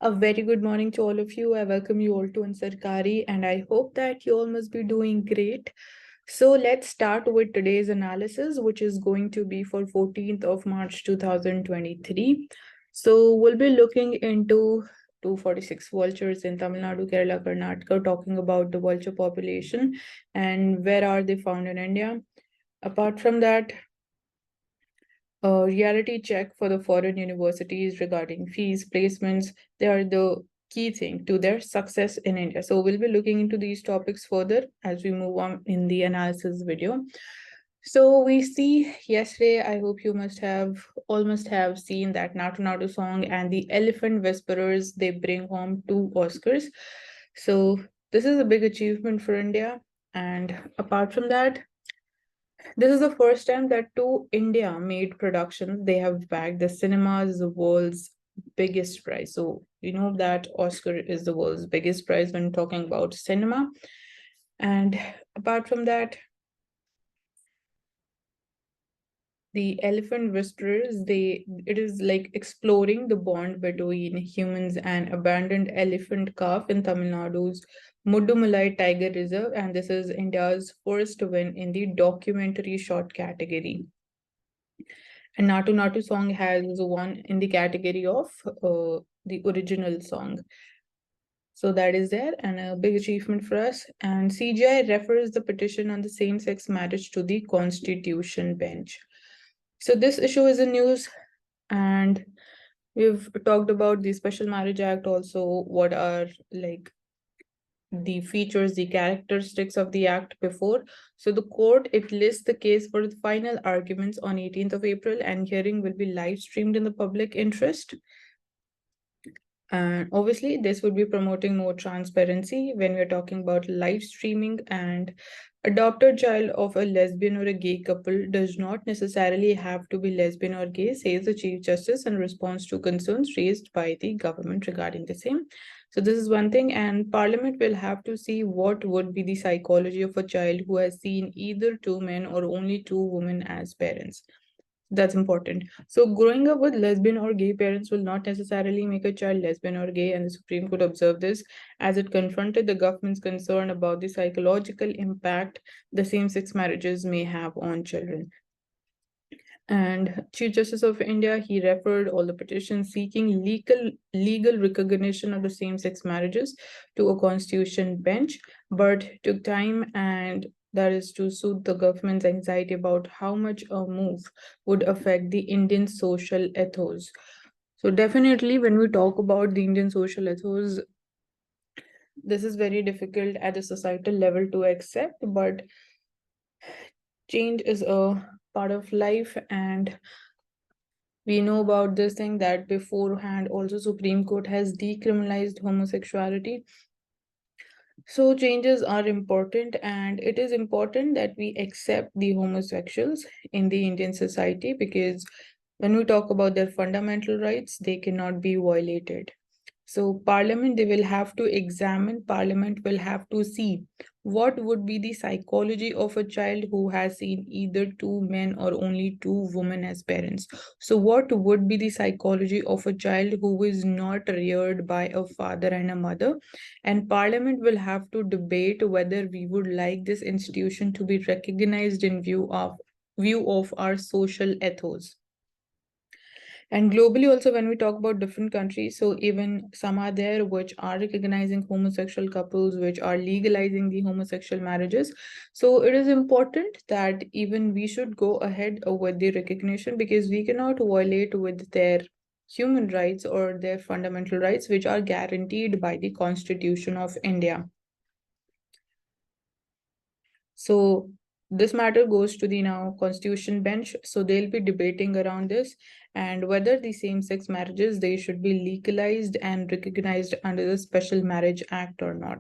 A very good morning to all of you. I welcome you all to Ansarkari, and I hope that you all must be doing great. So let's start with today's analysis, which is going to be for 14th of March 2023. So we'll be looking into 246 vultures in Tamil Nadu, Kerala, Karnataka, talking about the vulture population and where are they found in India. Apart from that, a reality check for the foreign universities regarding fees, placements. They are the key thing to their success in India. So we'll be looking into these topics further as we move on in the analysis video. So we see yesterday, I hope you must have seen that Natu Natu song and the Elephant Whisperers, they bring home 2 Oscars. So this is a big achievement for India. And apart from that, this is the first time that 2 India-made productions they have bagged the cinema's world's biggest prize. So you know that Oscar is the world's biggest prize when talking about cinema. And apart from that, the Elephant Whisperers, it is like exploring the bond between humans and abandoned elephant calf in Tamil Nadu's Muddumalai Tiger Reserve, and this is India's first win in the documentary short category. And Natu Natu song has won in the category of the original song. So that is there and a big achievement for us. And CGI refers the petition on the same-sex marriage to the Constitution bench. So this issue is in news, and we've talked about the Special Marriage Act also, what are like the features, the characteristics of the act before. So the court, it lists the case for the final arguments on 18th of April, and hearing will be live streamed in the public interest. And obviously, this would be promoting more transparency when we're talking about live streaming. And adopted child of a lesbian or a gay couple does not necessarily have to be lesbian or gay, says the Chief Justice in response to concerns raised by the government regarding the same. So this is one thing, and Parliament will have to see what would be the psychology of a child who has seen either 2 men or only 2 women as parents. That's important. So growing up with lesbian or gay parents will not necessarily make a child lesbian or gay, and the Supreme Court observed this as it confronted the government's concern about the psychological impact the same-sex marriages may have on children. And Chief Justice of India, he referred all the petitions seeking legal recognition of the same-sex marriages to a constitution bench, but took time, and that is to soothe the government's anxiety about how much a move would affect the Indian social ethos. So definitely when we talk about the Indian social ethos, this is very difficult at the societal level to accept, but change is a part of life, and we know about this thing that beforehand also Supreme Court has decriminalized homosexuality. So changes are important, and it is important that we accept the homosexuals in the Indian society, because when we talk about their fundamental rights, they cannot be violated. So Parliament, they will have to examine, Parliament will have to see what would be the psychology of a child who has seen either 2 men or only 2 women as parents. So what would be the psychology of a child who is not reared by a father and a mother? And Parliament will have to debate whether we would like this institution to be recognized in view of our social ethos. And globally also, when we talk about different countries, so even some are there which are recognizing homosexual couples, which are legalizing the homosexual marriages. So it is important that even we should go ahead with the recognition, because we cannot violate with their human rights or their fundamental rights, which are guaranteed by the Constitution of India. So this matter goes to the now Constitution bench. So they'll be debating around this and whether the same-sex marriages, they should be legalized and recognized under the Special Marriage Act or not.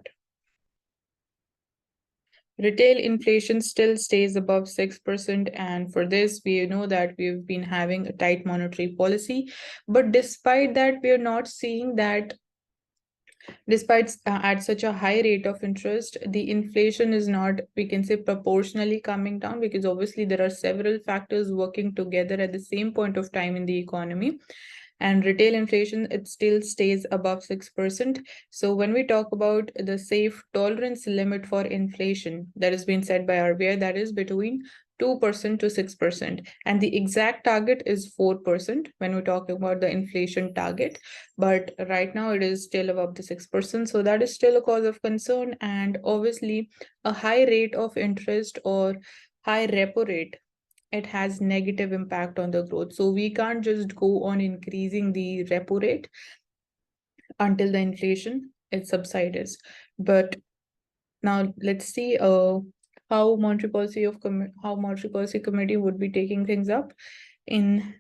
Retail inflation still stays above 6%, and for this, we know that we've been having a tight monetary policy. But despite that, we are not seeing that despite at such a high rate of interest, the inflation is not, we can say, proportionally coming down, because obviously there are several factors working together at the same point of time in the economy. and retail inflation, it still stays above 6%. So when we talk about the safe tolerance limit for inflation that has been set by RBI, that is between 2% to 6%, and the exact target is 4% when we're talking about the inflation target. But right now it is still above the 6%, so that is still a cause of concern. And obviously a high rate of interest or high repo rate, it has negative impact on the growth. So we can't just go on increasing the repo rate until the inflation it subsides. But now let's see how Monetary Policy Committee would be taking things up in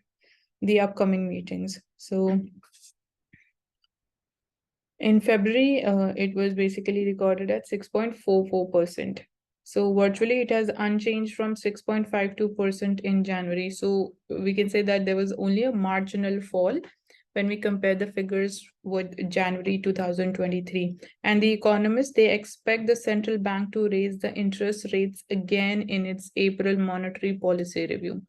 the upcoming meetings. So in February, it was basically recorded at 6.44%. So virtually it has unchanged from 6.52% in January. So we can say that there was only a marginal fall when we compare the figures with January 2023. And the economists, they expect the central bank to raise the interest rates again in its April monetary policy review.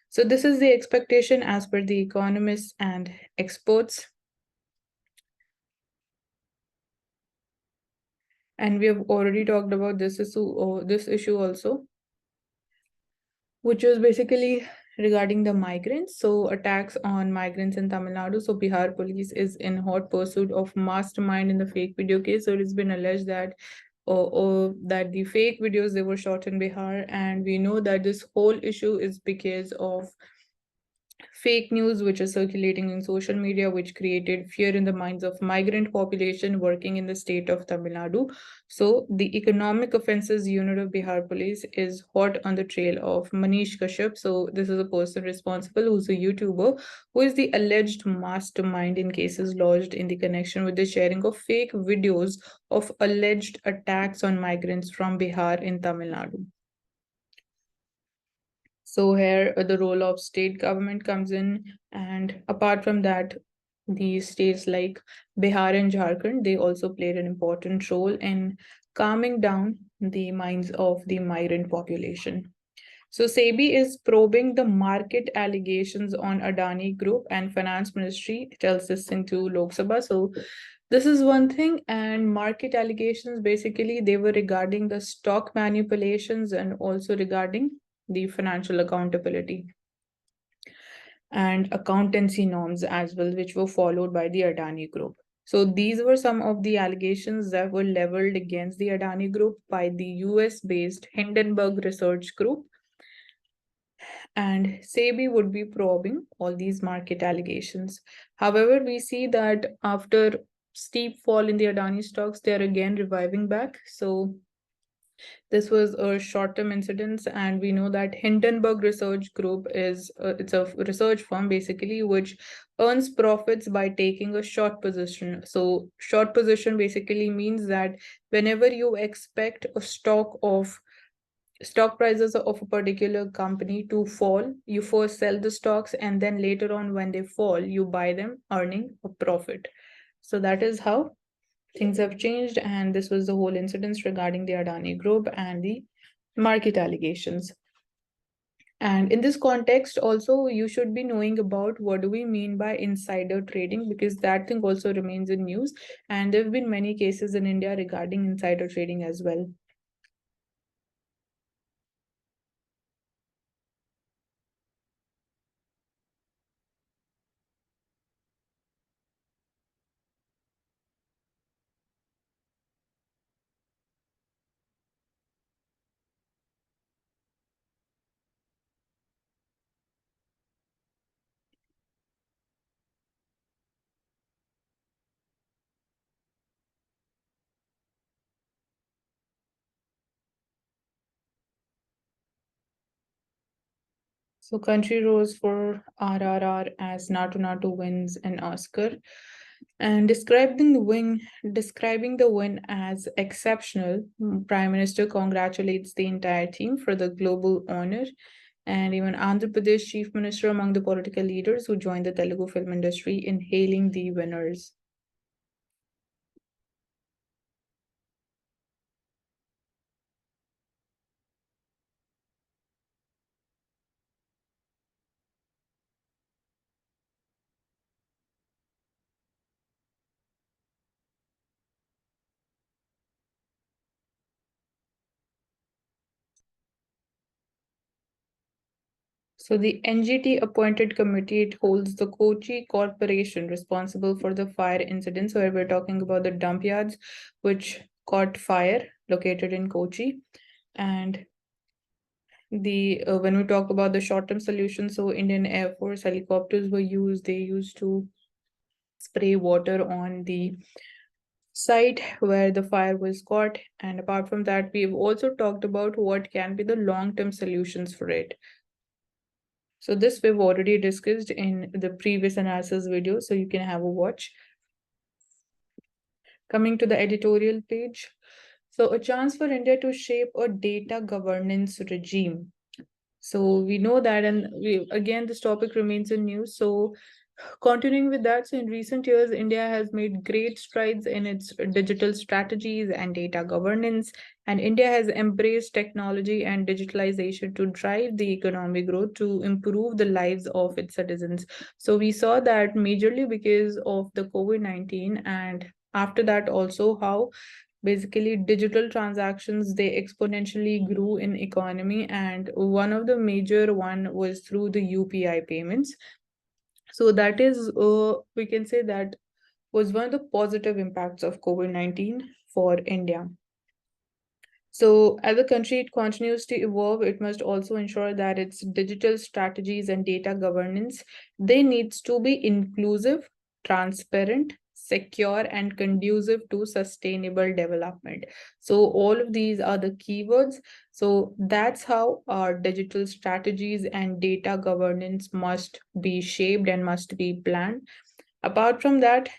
So this is the expectation as per the economists and experts. And we have already talked about this issue also, which is basically regarding the migrants. So attacks on migrants in Tamil Nadu. So Bihar police is in hot pursuit of mastermind in the fake video case. So it has been alleged that that the fake videos, they were shot in Bihar, and we know that this whole issue is because of fake news which is circulating in social media, which created fear in the minds of migrant population working in the state of Tamil Nadu. So the economic offenses unit of Bihar police is hot on the trail of Manish Kashyap. So this is a person responsible who's a YouTuber who is the alleged mastermind in cases lodged in the connection with the sharing of fake videos of alleged attacks on migrants from Bihar in Tamil Nadu. So here the role of state government comes in, and apart from that, these states like Bihar and Jharkhand, they also played an important role in calming down the minds of the migrant population. So SEBI is probing the market allegations on Adani Group, and Finance Ministry tells this thing to Lok Sabha. So this is one thing, and market allegations basically they were regarding the stock manipulations and also regarding the financial accountability and accountancy norms as well, which were followed by the Adani Group. So these were some of the allegations that were leveled against the Adani Group by the US-based Hindenburg Research Group, and SEBI would be probing all these market allegations. However, we see that after steep fall in the Adani stocks, they are again reviving back. So this was a short-term incident, and we know that Hindenburg Research Group is it's a research firm basically which earns profits by taking a short position. So short position basically means that whenever you expect a stock prices of a particular company to fall, you first sell the stocks, and then later on when they fall, you buy them, earning a profit. So that is how things have changed, and this was the whole incident regarding the Adani Group and the market allegations. And in this context, also, you should be knowing about what do we mean by insider trading, because that thing also remains in news. And there have been many cases in India regarding insider trading as well. So country rose for RRR as Natu Natu wins an Oscar. And describing the win as exceptional, Prime Minister congratulates the entire team for the global honor. And even Andhra Pradesh Chief Minister among the political leaders who joined the Telugu film industry in hailing the winners. So the NGT appointed committee, it holds the Kochi Corporation responsible for the fire incidents, where we're talking about the dump yards which caught fire located in Kochi. And the when we talk about the short-term solution, so Indian Air Force helicopters were used. They used to spray water on the site where the fire was caught. And apart from that, we've also talked about what can be the long-term solutions for it. So this we've already discussed in the previous analysis video, so you can have a watch. Coming to the editorial page. So a chance for India to shape a data governance regime. So we know that, and again, this topic remains in news. So continuing with that, so in recent years, India has made great strides in its digital strategies and data governance, and India has embraced technology and digitalization to drive the economic growth to improve the lives of its citizens. So we saw that majorly because of the COVID-19, and after that also how basically digital transactions, they exponentially grew in economy, and one of the major one was through the UPI payments. So that is, we can say that was one of the positive impacts of COVID-19 for India. So as a country, it continues to evolve. It must also ensure that its digital strategies and data governance, they needs to be inclusive, transparent, secure, and conducive to sustainable development. So all of these are the keywords. So that's how our digital strategies and data governance must be shaped and must be planned. Apart from that,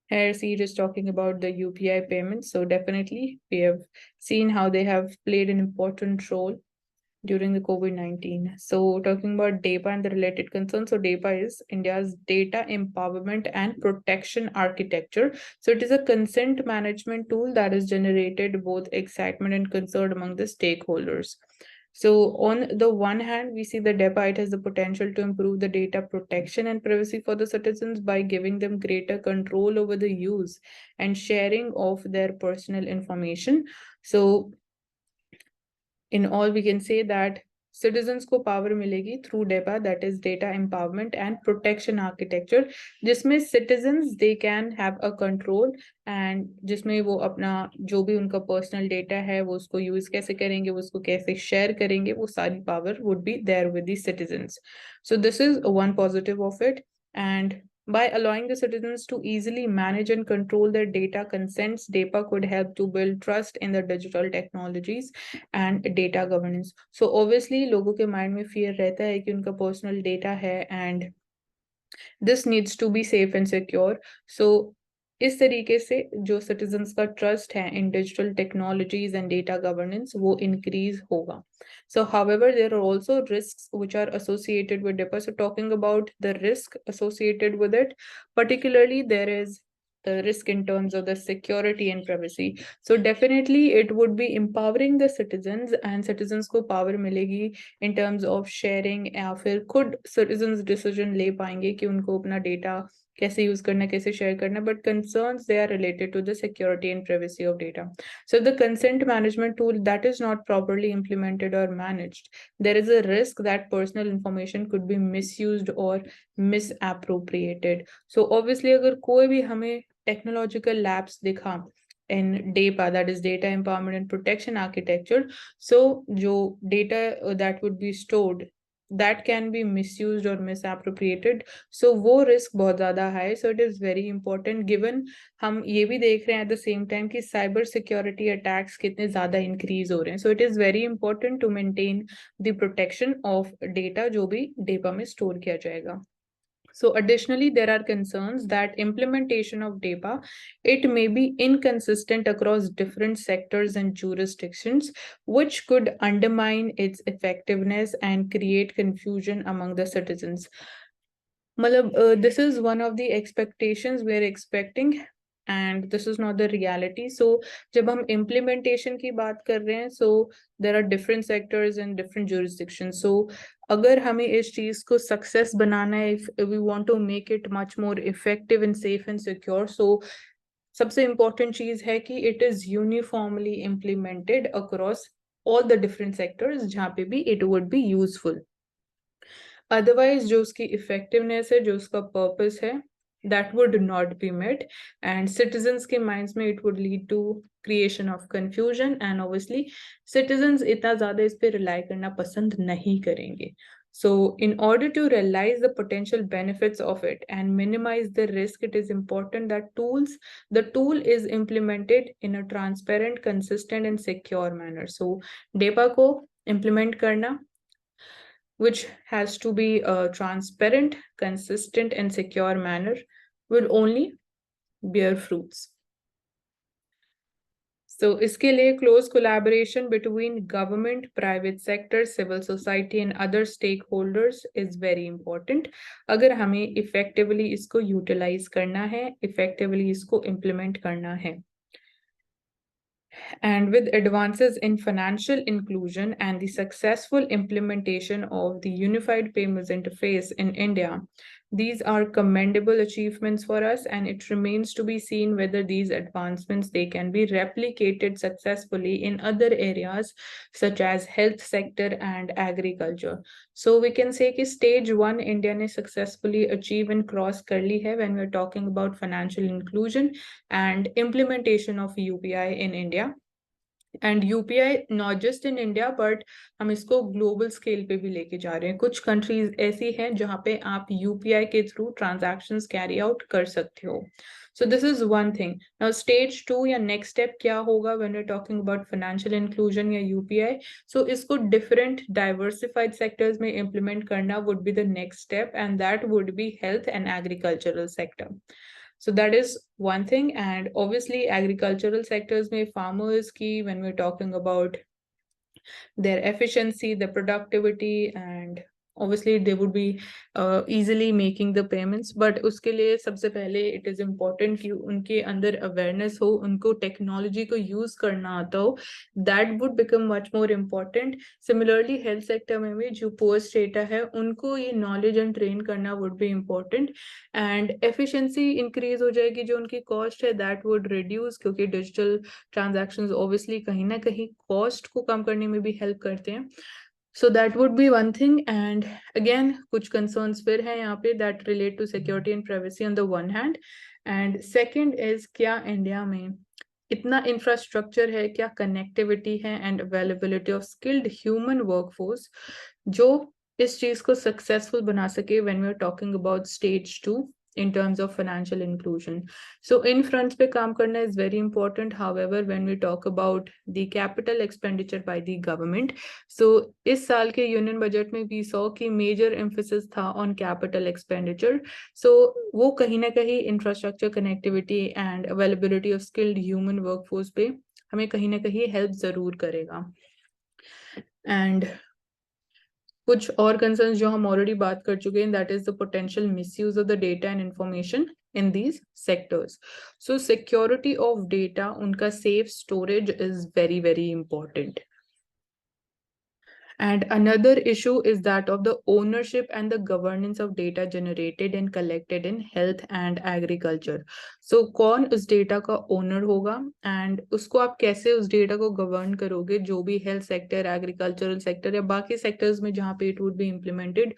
here, C is talking about the UPI payments. So definitely, we have seen how they have played an important role during the COVID-19. So talking about DAPA and the related concerns. So DAPA is India's data empowerment and protection architecture. So it is a consent management tool that has generated both excitement and concern among the stakeholders. So on the one hand, we see the DAPA, it has the potential to improve the data protection and privacy for the citizens by giving them greater control over the use and sharing of their personal information. So in all, we can say that citizens को power मिलेगी through DEPA, that is data empowerment and protection architecture, जिसमें citizens they can have a control and जिसमें वो अपना जो भी उनका personal data है वो उसको use कैसे करेंगे, वो उसको कैसे share करेंगे, वो सारी power would be there with the citizens. So this is one positive of it. And by allowing the citizens to easily manage and control their data consents, DAPA could help to build trust in the digital technologies and data governance. So obviously लोगों के mind में fear रहता है कि उनका personal data है and this needs to be safe and secure. So इस तरीके से जो citizens का trust है in digital technologies and data governance वो increase होगा. So however, there are also risks which are associated with DEPA. So talking about the risk associated with it, particularly there is the risk in terms of the security and privacy. So definitely it would be empowering the citizens and citizens को power मिलेगी in terms of sharing या फिर खुद citizens decision ले पाएंगे कि उनको अपना data कैसे use करना कैसे share करना, but concerns they are related to the security and privacy of data. So the consent management tool that is not properly implemented or managed, there is a risk that personal information could be misused or misappropriated. So obviously अगर कोई भी हमें technological lapse दिखा in DAPA, that is data empowerment and protection architecture, so जो data that would be stored that can be misused or misappropriated, so वो risk बहुत ज़्यादा है. So it is very important given हम ये भी देख रहे हैं at the same time कि cyber security attacks कितने ज़्यादा increase हो रहे हैं. So it is very important to maintain the protection of data जो भी DAPA में store किया जाएगा. So additionally, there are concerns that implementation of DAPA, it may be inconsistent across different sectors and jurisdictions, which could undermine its effectiveness and create confusion among the citizens. This is one of the expectations we're expecting, and this is not the reality. So जब हम implementation की बात कर रहे हैं, so there are different sectors and different jurisdictions. So अगर हमें इस चीज को success बनाना है, if we want to make it much more effective and safe and secure, so सबसे important चीज है कि it is uniformly implemented across all the different sectors जहाँ पे भी it would be useful. Otherwise, जो उसकी effectiveness है, जो उसका purpose है, that would not be met, and citizens के minds में it would lead to creation of confusion, and obviously citizens इतना ज़्यादा इस पे rely करना पसंद नहीं करेंगे. So in order to realize the potential benefits of it and minimize the risk, it is important that the tool is implemented in a transparent, consistent and secure manner. So DEPA को implement करना, which has to be a transparent, consistent and secure manner, will only bear fruits. So इसके लिए close collaboration between government, private sector, civil society and other stakeholders is very important. अगर हमें effectively इसको utilize करना है, effectively इसको implement करना है. And with advances in financial inclusion and the successful implementation of the Unified Payments Interface in India, these are commendable achievements for us, and it remains to be seen whether these advancements they can be replicated successfully in other areas such as health sector and agriculture. So we can say that stage 1 India ने successfully achieve and cross कर ली है when we're talking about financial inclusion and implementation of UPI in India. And UPI not just in India but हम इसको global scale पे भी लेके जा रहे हैं. कुछ कंट्रीज ऐसी हैं जहां पे आप यूपीआई के थ्रू ट्रांजैक्शंस कैरी आउट कर सकते हो. So this is one thing. Now stage 2 या नेक्स्ट स्टेप क्या होगा when we are talking about financial inclusion या यूपीआई. सो इसको डिफरेंट डाइवर्सिफाइड सेक्टर्स में इम्प्लीमेंट करना would be the next step, and that would be health and agricultural sector. So that is one thing, and obviously agricultural sectors में farmers की, when we're talking about their efficiency, their productivity, and obviously they would be easily making the payments. But उसके लिए सबसे पहले it is important कि उनके अंदर awareness हो, उनको technology को use करना आता हो. That would become much more important. Similarly health sector में भी जो post data है उनको ये knowledge and train करना would be important, and efficiency increase हो जाएगी. जो उनकी cost है that would reduce, क्योंकि digital transactions obviously कहीं ना कहीं cost को कम करने में भी help करते हैं. So that would be one thing. And again कुछ concerns फिर हैं यहाँ पे that relate to security and privacy on the one hand, and second is क्या इंडिया में इतना infrastructure है, क्या connectivity है and availability of skilled human workforce जो इस चीज को successful बना सके when we are talking about stage 2 in terms of financial inclusion. So in fronts पे काम करना is very important. However, when we talk about the capital expenditure by the government, so इस साल के यूनियन बजट में we saw कि major emphasis था on capital expenditure. So वो कहीं ना कहीं infrastructure connectivity and availability of skilled human workforce पे हमें कहीं ना कहीं help जरूर करेगा. And कुछ और concerns जो हम already बात कर चुके हैं, that is the potential misuse of the data and information in these sectors. So security of data, उनका safe storage is very, very important. And another issue is that of the ownership and the governance of data generated and collected in health and agriculture. So कौन उस data का owner होगा and उसको आप कैसे उस data को govern करोगे, जो भी health sector, agricultural sector या बाकी sectors में जहाँ पे it would be implemented,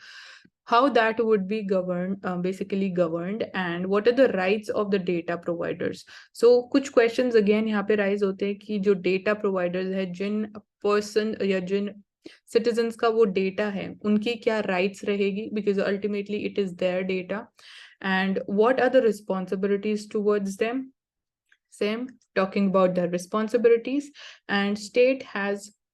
how that would be governed, basically governed, and what are the rights of the data providers. So कुछ questions again यहाँ पे rise होते हैं कि जो data providers है, जिन person या जिन citizens का वो data है उनकी क्या rights रहेगी, because ultimately it is their data, and what are the responsibilities towards them. Same, talking about their responsibilities, and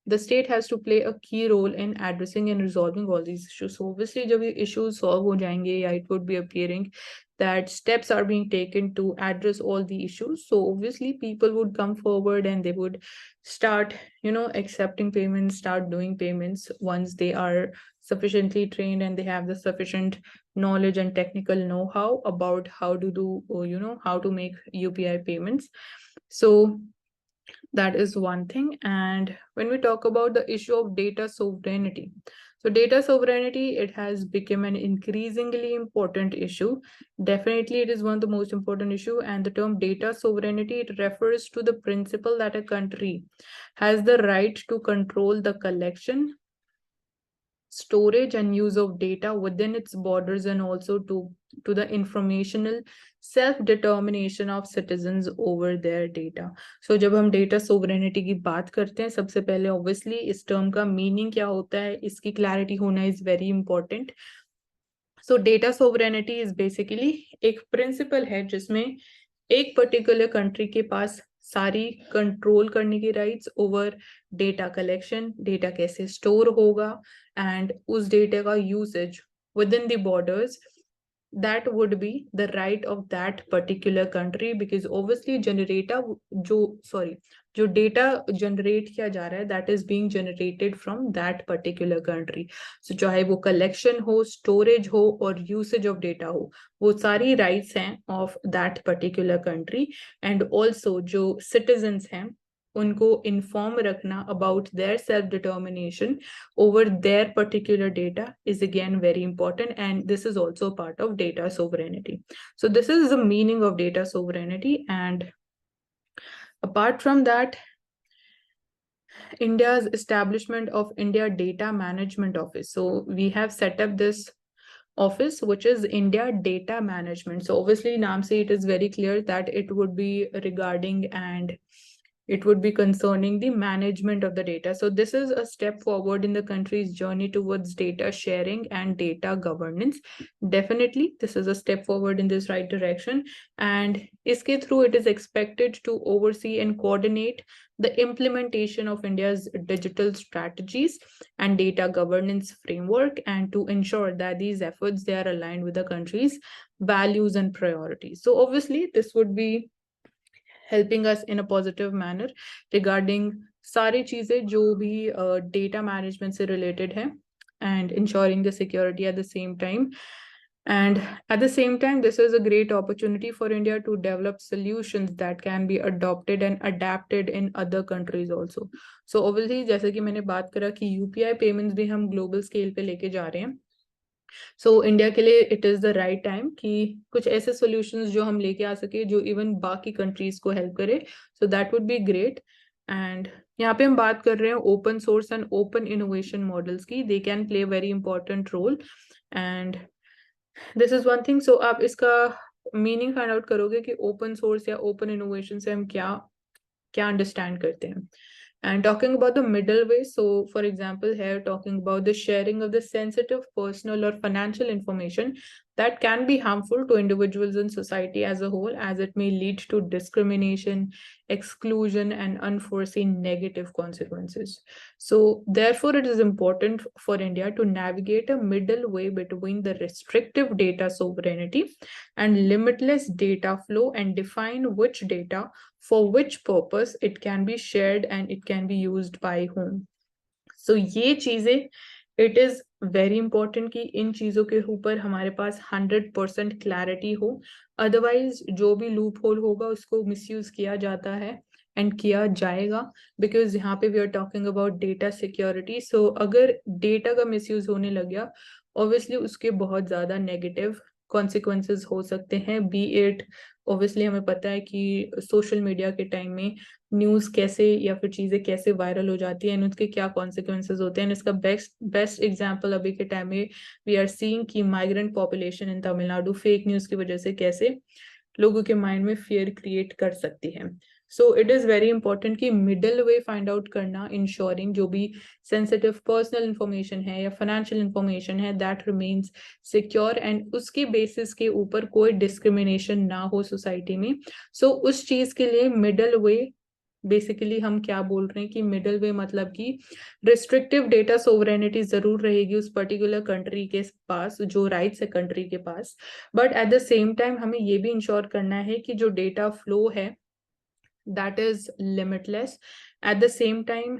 the state has to play a key role in addressing and resolving all these issues. So obviously जब ये issues solve हो जाएंगे या it would be appearing that steps are being taken to address all the issues, so obviously people would come forward and they would start accepting payments, start doing payments once they are sufficiently trained and they have the sufficient knowledge and technical know-how about how to do how to make UPI payments. So that is one thing. And when we talk about the issue of data sovereignty, So data sovereignty, it has become an increasingly important issue. Definitely, it is one of the most important issue. And the term data sovereignty, it refers to the principle that a country has the right to control the collection, storage and use of data within its borders, and also to the informational self-determination of citizens over their data. So जब हम data sovereignty की बात करते हैं, सबसे पहले obviously इस term का meaning क्या होता है, इसकी clarity होना is very important. So data sovereignty is basically एक principle है जिसमें एक पर्टिकुलर कंट्री के पास सारी कंट्रोल करने की rights over data collection, data कैसे स्टोर होगा एंड उस डेटा का usage with in the borders, that would be the right of that particular country, because obviously जो डेटा जनरेट किया जा रहा है that is being generated from that particular country. So चाहे वो कलेक्शन हो, स्टोरेज हो और यूसेज ऑफ डेटा हो, वो सारी राइट्स हैं of that particular country. And also जो सिटीजन्स हैं उनको इन्फॉर्म रखना about their self determination over their particular data is again very important, and this is also part of data sovereignty. So this is the meaning of data sovereignty. And apart from that, India's establishment of India Data Management Office. So we have set up this office which is India Data Management. So obviously naam se it is very clear that it would be regarding and it would be concerning the management of the data. So this is a step forward in the country's journey towards data sharing and data governance. Definitely, this is a step forward in this right direction. And iske through, it is expected to oversee and coordinate the implementation of India's digital strategies and data governance framework, and to ensure that these efforts, they are aligned with the country's values and priorities. So obviously, this would be helping us in a positive manner regarding सारी चीजें जो भी data management से related है, and ensuring the security at the same time. And at the same time, this is a great opportunity for India to develop solutions that can be adopted and adapted in other countries also. So obviously, जैसे कि मैंने बात करा कि UPI payments भी हम global scale पे लेके जा रहे हैं. सो इंडिया के लिए it is the right time कि कुछ ऐसे सॉल्यूशंस जो हम लेके आ सके जो इवन बाकी कंट्रीज को हेल्प करे. So that would be great. And यहाँ पे हम बात कर रहे हैं open source and open innovation models की. They can play very important role, and this is one thing. So आप इसका मीनिंग फाइंड आउट करोगे कि ओपन सोर्स या ओपन इनोवेशन से हम क्या क्या अंडरस्टैंड करते हैं. And talking about the middle way, so for example, here talking about the sharing of the sensitive personal or financial information that can be harmful to individuals and society as a whole, as it may lead to discrimination, exclusion, and unforeseen negative consequences. So therefore, it is important for India to navigate a middle way between the restrictive data sovereignty and limitless data flow, and define which data for which purpose it can be shared and it can be used by whom. So ये चीजें, it is very important कि इन चीजों के ऊपर हमारे पास 100% clarity हो. Otherwise जो भी लूप होल होगा उसको मिसयूज किया जाता है एंड किया जाएगा, बिकॉज यहाँ पे we are talking about data security. So अगर डेटा का मिसयूज होने लग गया, ऑब्वियसली उसके बहुत ज्यादा नेगेटिव कॉन्सिक्वेंसेज हो सकते हैं. बी इट, ऑब्वियसली हमें पता है कि सोशल मीडिया के टाइम में न्यूज कैसे या फिर चीजें कैसे वायरल हो जाती है, एंड उसके क्या कॉन्सिक्वेंसेज होते हैं. इसका बेस्ट एग्जांपल अभी के टाइम में वी आर सीइंग कि migrant population in Tamil Nadu fake news की वजह से कैसे लोगों के माइंड में फियर क्रिएट कर सकती है. So it is very important कि मिडल वे फाइंड आउट करना, इंश्योरिंग जो भी सेंसिटिव पर्सनल इंफॉर्मेशन है या फाइनेंशियल इंफॉर्मेशन है दैट रिमेन्स सिक्योर, एंड उसके बेसिस के ऊपर कोई डिस्क्रिमिनेशन ना हो सोसाइटी में. सो उस चीज के लिए मिडल वे, बेसिकली हम क्या बोल रहे हैं कि मिडल वे मतलब कि रिस्ट्रिक्टिव डेटा सोवरेनिटी जरूर रहेगी उस पर्टिकुलर कंट्री के पास, जो राइट्स है कंट्री के पास, but at the same time हमें ये भी इंश्योर करना है कि जो डेटा फ्लो है that is limitless. At the same time,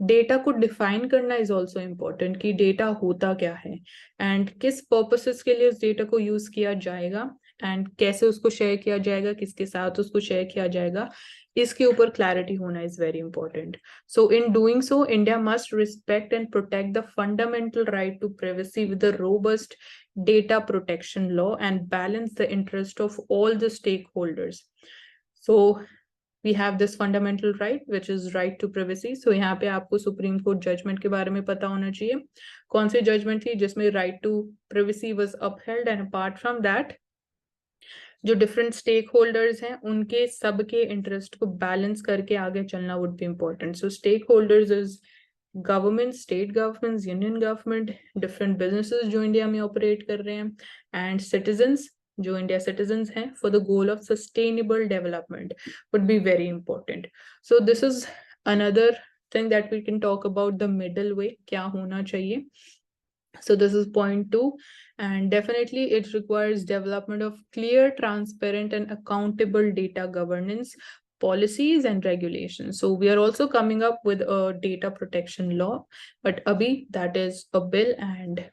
data को डिफाइन करना इज ऑल्सो इम्पोर्टेंट कि डेटा होता क्या है एंड किस पर्पसेस के लिए उस डेटा को यूज किया जाएगा, एंड कैसे उसको शेयर किया जाएगा, किसके साथ उसको शेयर किया जाएगा, इसके ऊपर क्लैरिटी होना is very important. So in doing so India must respect and protect the fundamental right to privacy with a robust data protection law and balance the interest of all the stakeholders. So we have this fundamental right which is right to privacy. So यहाँ पे आपको supreme court judgement के बारे में पता होना चाहिए. कौन सी जजमेंट थी जिसमें right to privacy was upheld, and apart from that जो डिफरेंट स्टेक होल्डर्स हैं उनके सबके इंटरेस्ट को बैलेंस करके आगे चलना would be important. So stakeholders is government, state governments, union government, different businesses जो इंडिया में ऑपरेट कर रहे हैं, एंड सिटीजन्स जो इंडिया सिटीजन्स हैं for the goal of sustainable development would be very important. So this is another thing that we can talk about, the middle way, क्या होना चाहिए. So this is point 2, and definitely it requires development of clear, transparent and accountable data governance policies and regulations. So we are also coming up with a data protection law, but abhi that is a bill and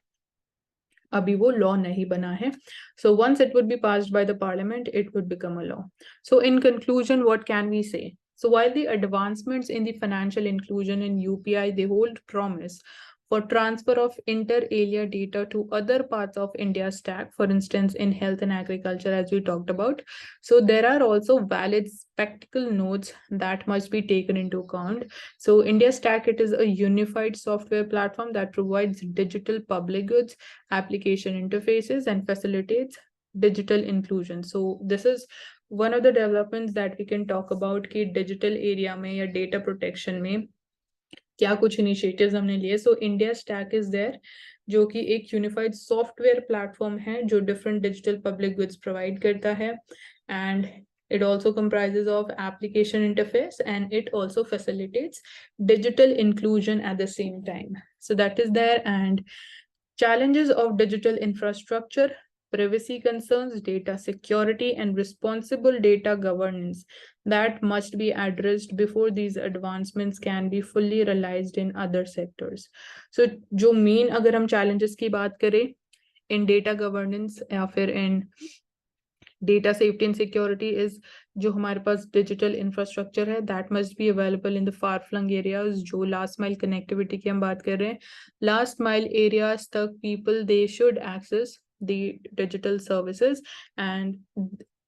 abhi wo law nahi bana hai. So once it would be passed by the parliament, it would become a law. So in conclusion, what can we say? So while the advancements in the financial inclusion in UPI, they hold promise for transfer of inter alia data to other parts of India's stack, for instance, in health and agriculture, as we talked about. So there are also valid spectacle notes that must be taken into account. So India Stack, it is a unified software platform that provides digital public goods, application interfaces, and facilitates digital inclusion. So this is one of the developments that we can talk about कि digital area में या data protection में क्या कुछ initiatives हमने लिए. So India stack is there, जो कि एक यूनिफाइड सॉफ्टवेयर प्लेटफॉर्म है जो different digital public goods provide करता है, and it also comprises of application interface and it also facilitates digital inclusion at the same time. So that is there. And challenges of digital infrastructure, privacy concerns, data security, and responsible data governance that must be addressed before these advancements can be fully realized in other sectors. So जो main अगर हम challenges की बात करें in data governance या फिर in data safety and security is जो हमारे पास digital infrastructure है that must be available in the far flung areas. जो last mile connectivity की हम बात कर रहे हैं, last mile areas तक people they should access the digital services, and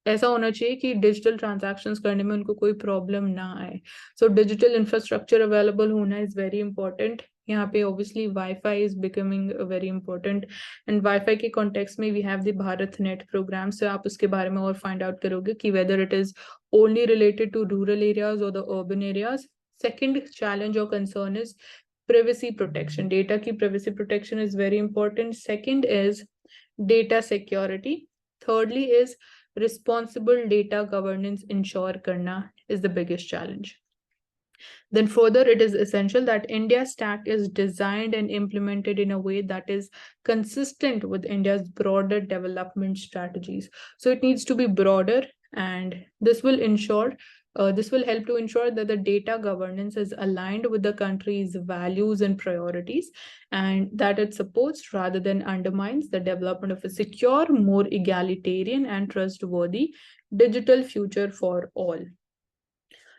ऐसा होना चाहिए कि डिजिटल ट्रांजैक्शंस करने में उनको कोई प्रॉब्लम ना आए. सो डिजिटल इंफ्रास्ट्रक्चर अवेलेबल होना इज वेरी इंपॉर्टेंट. यहाँ पे obviously wifi is becoming very important, and wifi के कॉन्टेक्स्ट में we have the Bharat net programme. से आप उसके बारे में और फाइंड आउट करोगे कि whether it is only related to rural areas और the urban areas. Second challenge और concern is privacy protection. Data की privacy protection is very important. Second is data security. Thirdly is responsible data governance ensure karna is the biggest challenge. Then further, it is essential that India Stack is designed and implemented in a way that is consistent with India's broader development strategies. So it needs to be broader, and this will ensure this will help to ensure that the data governance is aligned with the country's values and priorities, and that it supports rather than undermines the development of a secure, more egalitarian and trustworthy digital future for all.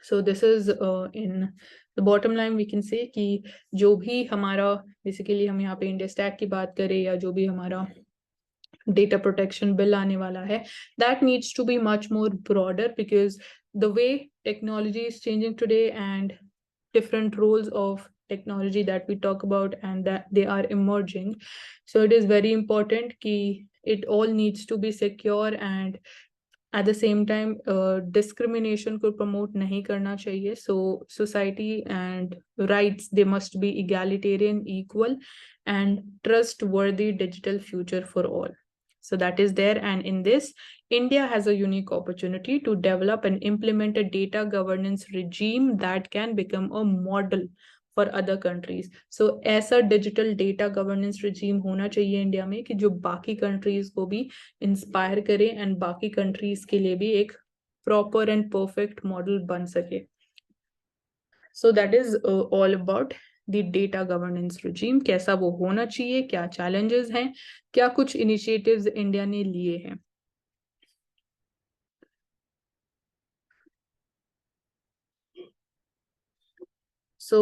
So this is in the bottom line we can say कि जो भी हमारा basically हम यहाँ पे India stack की बात करें या जो भी हमारा data protection bill आने वाला है, that needs to be much more broader, because the way technology is changing today and different roles of technology that we talk about and that they are emerging, so it is very important कि it all needs to be secure, and at the same time discrimination को promote नहीं करना चाहिए. So society and rights, they must be egalitarian, equal and trustworthy digital future for all. So that is there, and in this India has a unique opportunity to develop and implement a data governance regime that can become a model for other countries. So ऐसा digital data governance regime होना चाहिए India में कि जो बाकी countries को भी inspire करे and बाकी countries के लिए भी एक proper and perfect model बन सके. So that is all about the data governance regime. कैसा वो होना चाहिए, क्या challenges हैं, क्या कुछ initiatives इंडिया ने लिए हैं. सो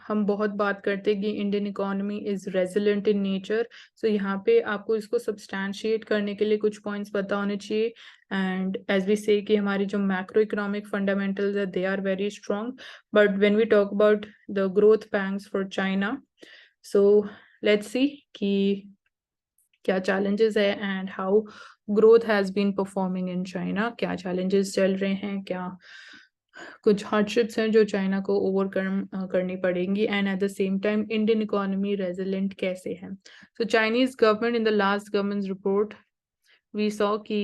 हम बहुत बात करते हैं कि Indian economy is resilient in nature. So यहाँ पे आपको इसको सब्सटैंशिएट करने के लिए कुछ पॉइंट्स पता होने चाहिए। एंड एज वी से कि हमारी जो मैक्रो इकोनॉमिक फंडामेंटल्स है they are very strong, but when we talk about the growth pangs for China, so let's see कि क्या चैलेंजेस है and how growth has been performing in China. क्या challenges चल रहे हैं, क्या कुछ हार्डशिप्स हैं जो चाइना को ओवरकम करनी पड़ेंगी, and at the same time Indian economy resilient कैसे है। So Chinese government in the last government report we saw कि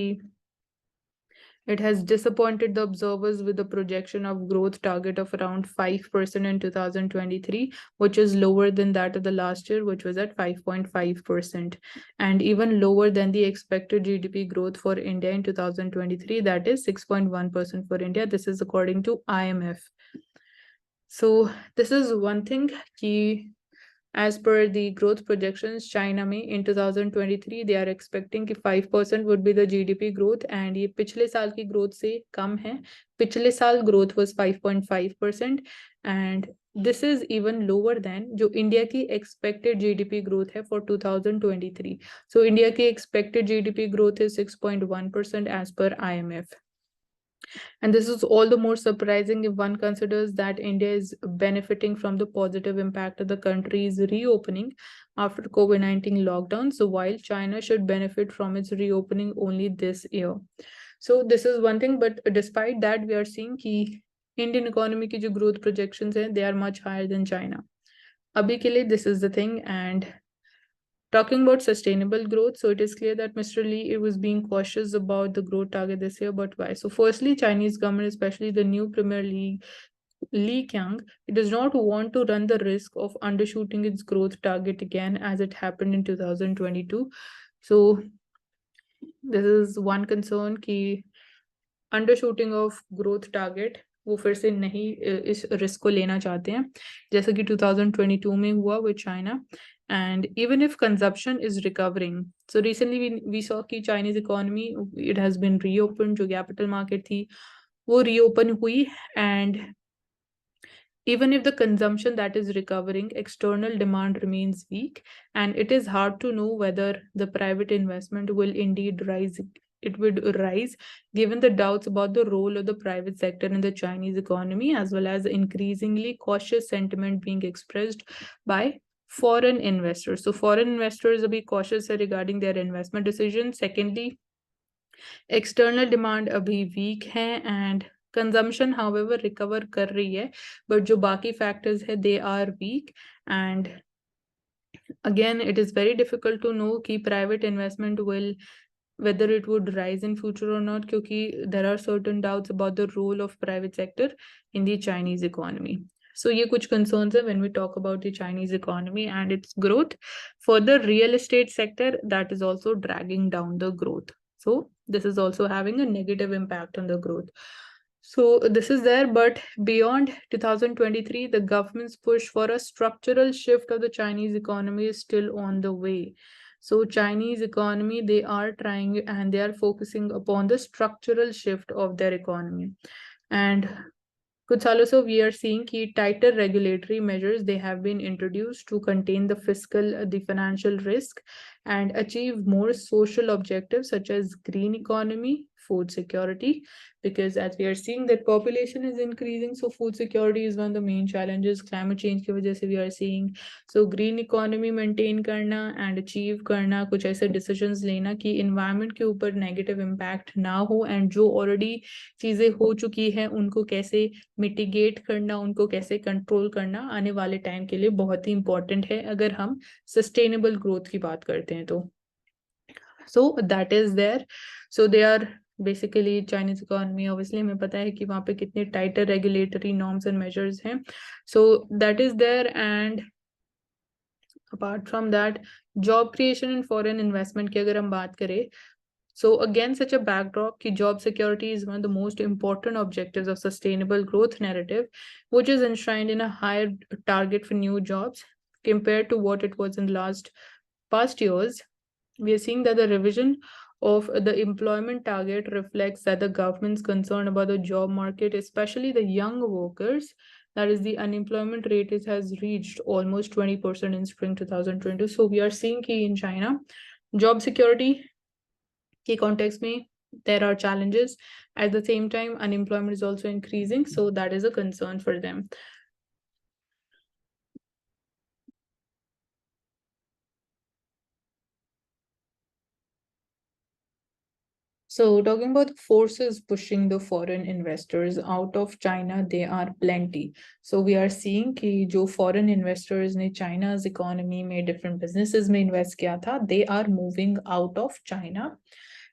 it has disappointed the observers with a projection of growth target of around 5% in 2023, which is lower than that of the last year, which was at 5.5%, and even lower than the expected GDP growth for India in 2023, that is 6.1% for India. This is according to IMF. So this is one thing कि as per the growth projections, China में in 2023 they are expecting कि 5% would be the GDP growth, and ये पिछले साल की growth से कम है। पिछले साल growth was 5.5%, and this is even lower than जो इंडिया की expected GDP growth है for 2023. So इंडिया की expected GDP growth is 6.1% as per IMF. And this is all the more surprising if one considers that India is benefiting from the positive impact of the country's reopening after COVID-19 lockdown. So while China should benefit from its reopening only this year. So this is one thing, but despite that, we are seeing कि Indian economy की जो growth projections हैं, they are much higher than China. अभी के लिए this is the thing. And talking about sustainable growth, so it is clear that Mr. Lee was being cautious about the growth target this year, but why? So firstly, Chinese government, especially the new Premier League, Li Qiang, it does not want to run the risk of undershooting its growth target again as it happened in 2022. So this is one concern कि अंडरशूटिंग of growth target वो फिर से नहीं इस risk को लेना चाहते हैं जैसा कि 2022 में हुआ with China. And even if consumption is recovering, so recently we saw कि Chinese economy it has been reopen, जो कैपिटल मार्केट थी वो रीओपन हुई, and even if the consumption that is recovering, external demand remains weak, and it is hard to know whether the private investment will indeed rise. It would rise given the doubts about the role of the private sector in the Chinese economy, as well as the increasingly cautious sentiment being expressed by foreign investors. So foreign investors will be cautious regarding their investment decisions. Secondly, external demand अभी weak है, and consumption however recover कर रही है, but जो बाकी factors है they are weak. And again it is very difficult to know कि private investment will, whether it would rise in future or not, क्योंकि there are certain doubts about the role of private sector in the Chinese economy. So ये कुछ concerns है when we talk about the Chinese economy and its growth. For the real estate sector, that is also dragging down the growth. So this is also having a negative impact on the growth. So this is there, but beyond 2023, the government's push for a structural shift of the Chinese economy is still on the way. So Chinese economy, they are trying and they are focusing upon the structural shift of their economy. And कुछ सालों से we are seeing कि tighter regulatory measures they have been introduced to contain the financial risk and achieve more social objectives such as green economy, food security, because as we are seeing that population is increasing, so food security is one of the main challenges. Climate change की वजह से we are seeing, so green economy maintain करना and achieve करना, कुछ ऐसे decisions लेना कि environment के ऊपर negative impact ना हो, and जो already चीजें हो चुकी हैं उनको कैसे मिटिगेट करना, उनको कैसे कंट्रोल करना आने वाले टाइम के लिए बहुत ही इंपॉर्टेंट है अगर हम सस्टेनेबल ग्रोथ की बात करते हैं तो। So that is there. So they are basically Chinese economy, obviously हमें पता है कि वहाँ पे कितने tighter regulatory norms and measures हैं, so that is there. And apart from that job creation and foreign investment की अगर हम बात करें, so again, such a backdrop कि job security is one of the most important objectives of sustainable growth narrative, which is enshrined in a higher target for new jobs compared to what it was in the past years. We are seeing that the revision of the employment target reflects that the government's concern about the job market, especially the young workers, That is, the unemployment rate has reached almost 20% in spring 2022. So we are seeing कि in China, job security के context में there are challenges. At the same time, unemployment is also increasing, so that is a concern for them. So talking about the forces pushing the foreign investors out of China, they are plenty. So we are seeing कि जो foreign investors ने China's economy में different businesses में invest किया था, they are moving out of China.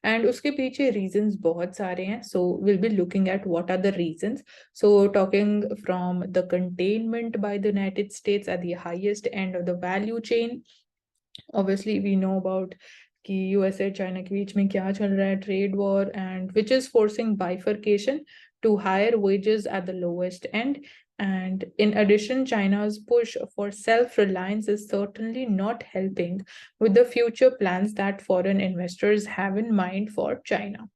And उसके पीछे reasons बहुत सारे हैं. So we'll be looking at what are the reasons. So talking from the containment by the United States at the highest end of the value chain. Obviously, we know about कि USA China के बीच में क्या चल रहा है, trade war, and which is forcing bifurcation to higher wages at the lowest end. And in addition, China's push for self-reliance is certainly not helping with the future plans that foreign investors have in mind for China.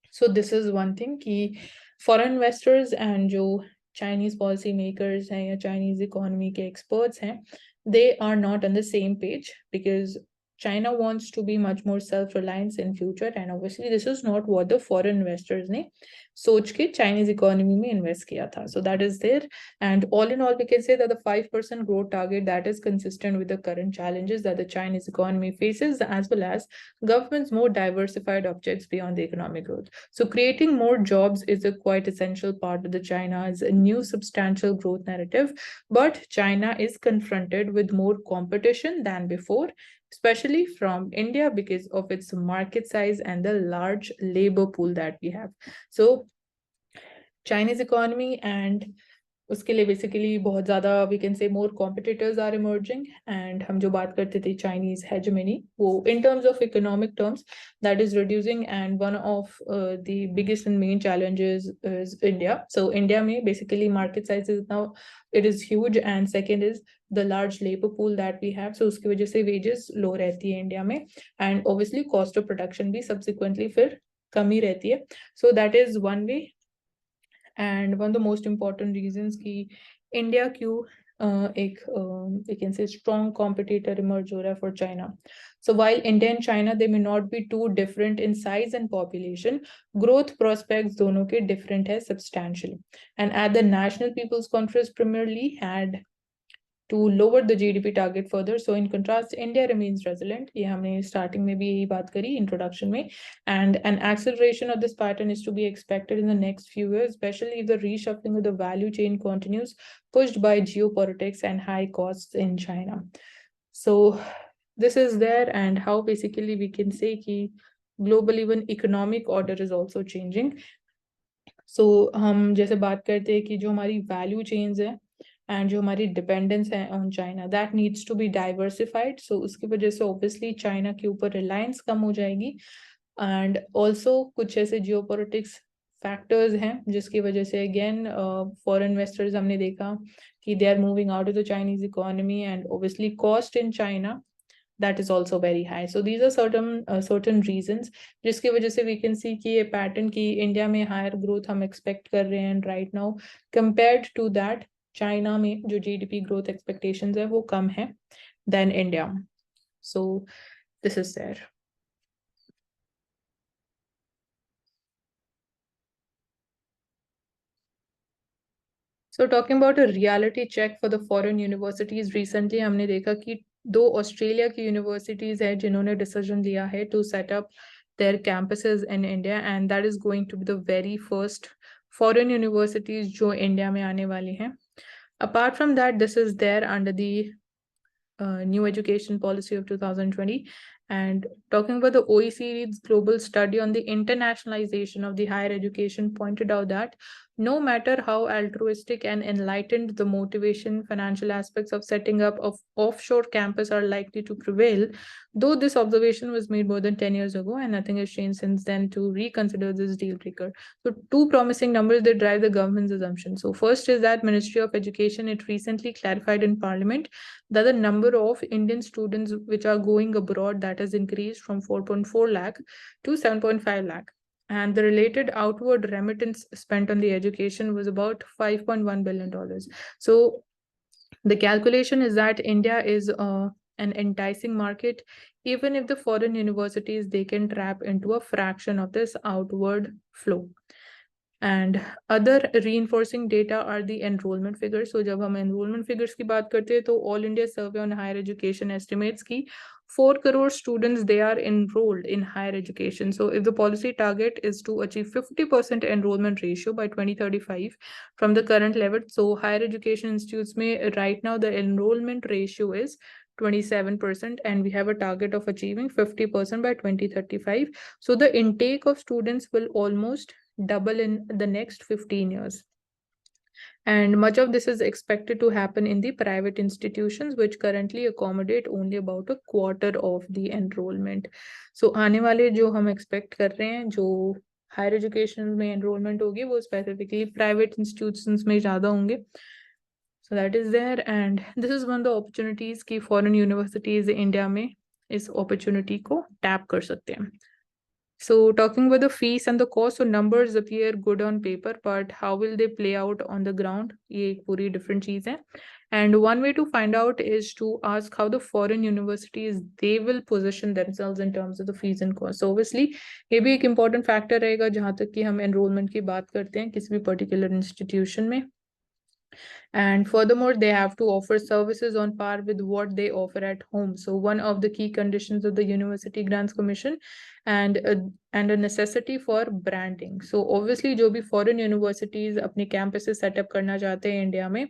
So this is one thing कि foreign investors and जो Chinese policy makers हैं या Chinese economy के experts हैं, they are not on the same page because China wants to be much more self-reliant in future, and obviously this is not what the foreign investors ने सोच के Chinese economy में invest किया था. So that is there, and all in all we can say that the 5% growth target that is consistent with the current challenges that the Chinese economy faces, as well as government's more diversified objectives beyond the economic growth. So creating more jobs is a quite essential part of the China's new substantial growth narrative, but China is confronted with more competition than before, especially from India because of its market size and the large labor pool that we have. So Chinese economy and उसके लिए basically बहुत ज़्यादा we can say more competitors are emerging. And हम जो बात करते थे Chinese hegemony, वो in terms of economic terms that is reducing, and one of the biggest and main challenges is India. So India में basically market size is now it is huge, and second is the large labour pool that we have. So उसकी वजह से wages low रहती है India में, and obviously cost of production भी subsequently फिर कम ही रहती है. सो that is one way. And one of the most important reasons कि इंडिया क्यों एक we can say strong competitor emerge हो रहा है for China. So while India and China they may not be too different in size and population, growth prospects दोनों के different है substantially. And at the National People's Conference primarily had to lower the GDP target further. So in contrast, India remains resilient. ये हमने starting में भी यही बात करी introduction में, and an acceleration of this pattern is to be expected in the next few years, especially if the reshuffling of the value chain continues, pushed by geopolitics and high costs in China. So this is there, and how basically we can say कि global even economic order is also changing. So हम जैसे बात करते हैं कि जो हमारी value chains है एंड जो हमारी डिपेंडेंस है on China, that needs to be diversified. So उसकी वजह से ऑब्वियसली चाइना के ऊपर रिलायंस कम हो जाएगी, एंड ऑल्सो कुछ ऐसे जियोपॉलिटिक्स फैक्टर्स हैं जिसकी वजह से अगेन फॉरेन इन्वेस्टर्स हमने देखा कि they are moving out of the Chinese economy, and obviously cost in China that is also very high. So these are certain reasons जिसकी वजह से we can see कि ये pattern कि इंडिया में higher growth हम expect कर रहे हैं, and right now compared to that China में जो GDP growth expectations है वो कम है than India. So this is there. So talking about a reality check for the foreign universities, recently हमने देखा कि 2 ऑस्ट्रेलिया की यूनिवर्सिटीज है जिन्होंने डिसीजन लिया है to set up their campuses in India, and that is going to be the very first foreign universities जो India में आने वाली हैं. Apart from that, this is there under the new education policy of 2020. And talking about the OECD's global study on the internationalization of the higher education pointed out that no matter how altruistic and enlightened the motivation, financial aspects of setting up of offshore campus are likely to prevail. Though this observation was made more than 10 years ago and nothing has changed since then to reconsider this deal breaker. So 2 promising numbers that drive the government's assumption. So first is that Ministry of Education, it recently clarified in Parliament that the number of Indian students which are going abroad that has increased from 4.4 lakh to 7.5 lakh. and the related outward remittance spent on the education was about $5.1 billion. So the calculation is that India is an enticing market, even if the foreign universities they can tap into a fraction of this outward flow. And other reinforcing data are the enrollment figures. So जब हम enrollment figures की बात करते हैं तो All India Survey on Higher Education estimates कि 4 crore students they are enrolled in higher education. So if the policy target is to achieve 50% enrollment ratio by 2035 from the current level, so higher education institutes may right now the enrollment ratio is 27% and we have a target of achieving 50% by 2035. So the intake of students will almost double in the next 15 years. And much of this is expected to happen in the private institutions, which currently accommodate only about a quarter of the enrollment. So आने वाले जो हम expect कर रहे हैं, जो higher education में enrollment होगी, वो specifically private institutions में ज़्यादा होंगे. So that is there, and this is one of the opportunities कि foreign universities India में इस opportunity को tap कर सकते हैं. So talking about the fees and the cost, so numbers appear good on paper, but how will they play out on the ground? ये एक पूरी different चीज है. And one way to find out is to ask how the foreign universities they will position themselves in terms of the fees and costs. So obviously ये भी एक important factor रहेगा जहाँ तक कि हम enrollment की बात करते हैं किसी भी particular institution में. And furthermore, they have to offer services on par with what they offer at home. So one of the key conditions of the University Grants Commission and a necessity for branding. So obviously जो भी foreign universities अपने campuses set up करना चाहते हैं India में,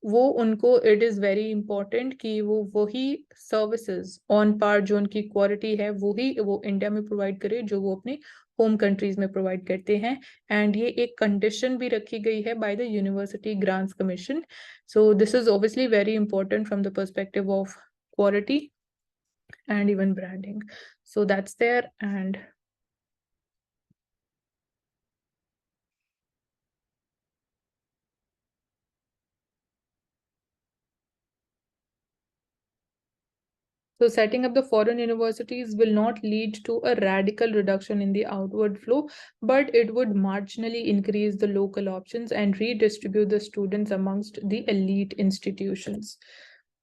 वो उनको it is very important कि वो वही सर्विसेज ऑन पार जो उनकी क्वालिटी है वही वो इंडिया में प्रोवाइड करे जो वो अपने होम कंट्रीज में प्रोवाइड करते हैं. एंड ये एक कंडीशन भी रखी गई है by the university grants commission. So this is obviously very important from the perspective of quality and even branding. So that's there. And so setting up the foreign universities will not lead to a radical reduction in the outward flow, but it would marginally increase the local options and redistribute the students amongst the elite institutions.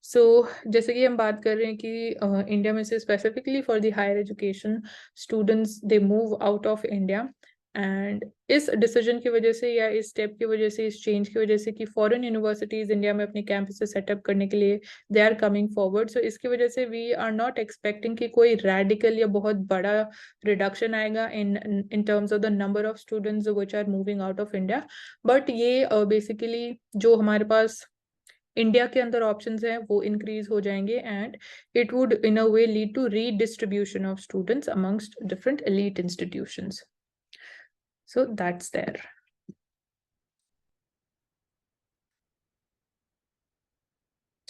So जैसे कि हम बात कर रहे हैं कि India में से specifically for the higher education students they move out of India. And इस डिसीजन की वजह से या इस स्टेप की वजह से इस चेंज की वजह से कि फॉरेन यूनिवर्सिटीज इंडिया में अपने कैंपस सेटअप करने के लिए दे आर कमिंग फॉरवर्ड. सो इसकी वजह से वी आर नॉट एक्सपेक्टिंग कि कोई रेडिकल या बहुत बड़ा रिडक्शन आएगा in terms of the number of students which are moving out of India. But ये बेसिकली जो हमारे पास इंडिया के अंदर ऑप्शंस हैं वो इंक्रीज हो जाएंगे and it would in a way lead to redistribution of students amongst different elite institutions. So that's there.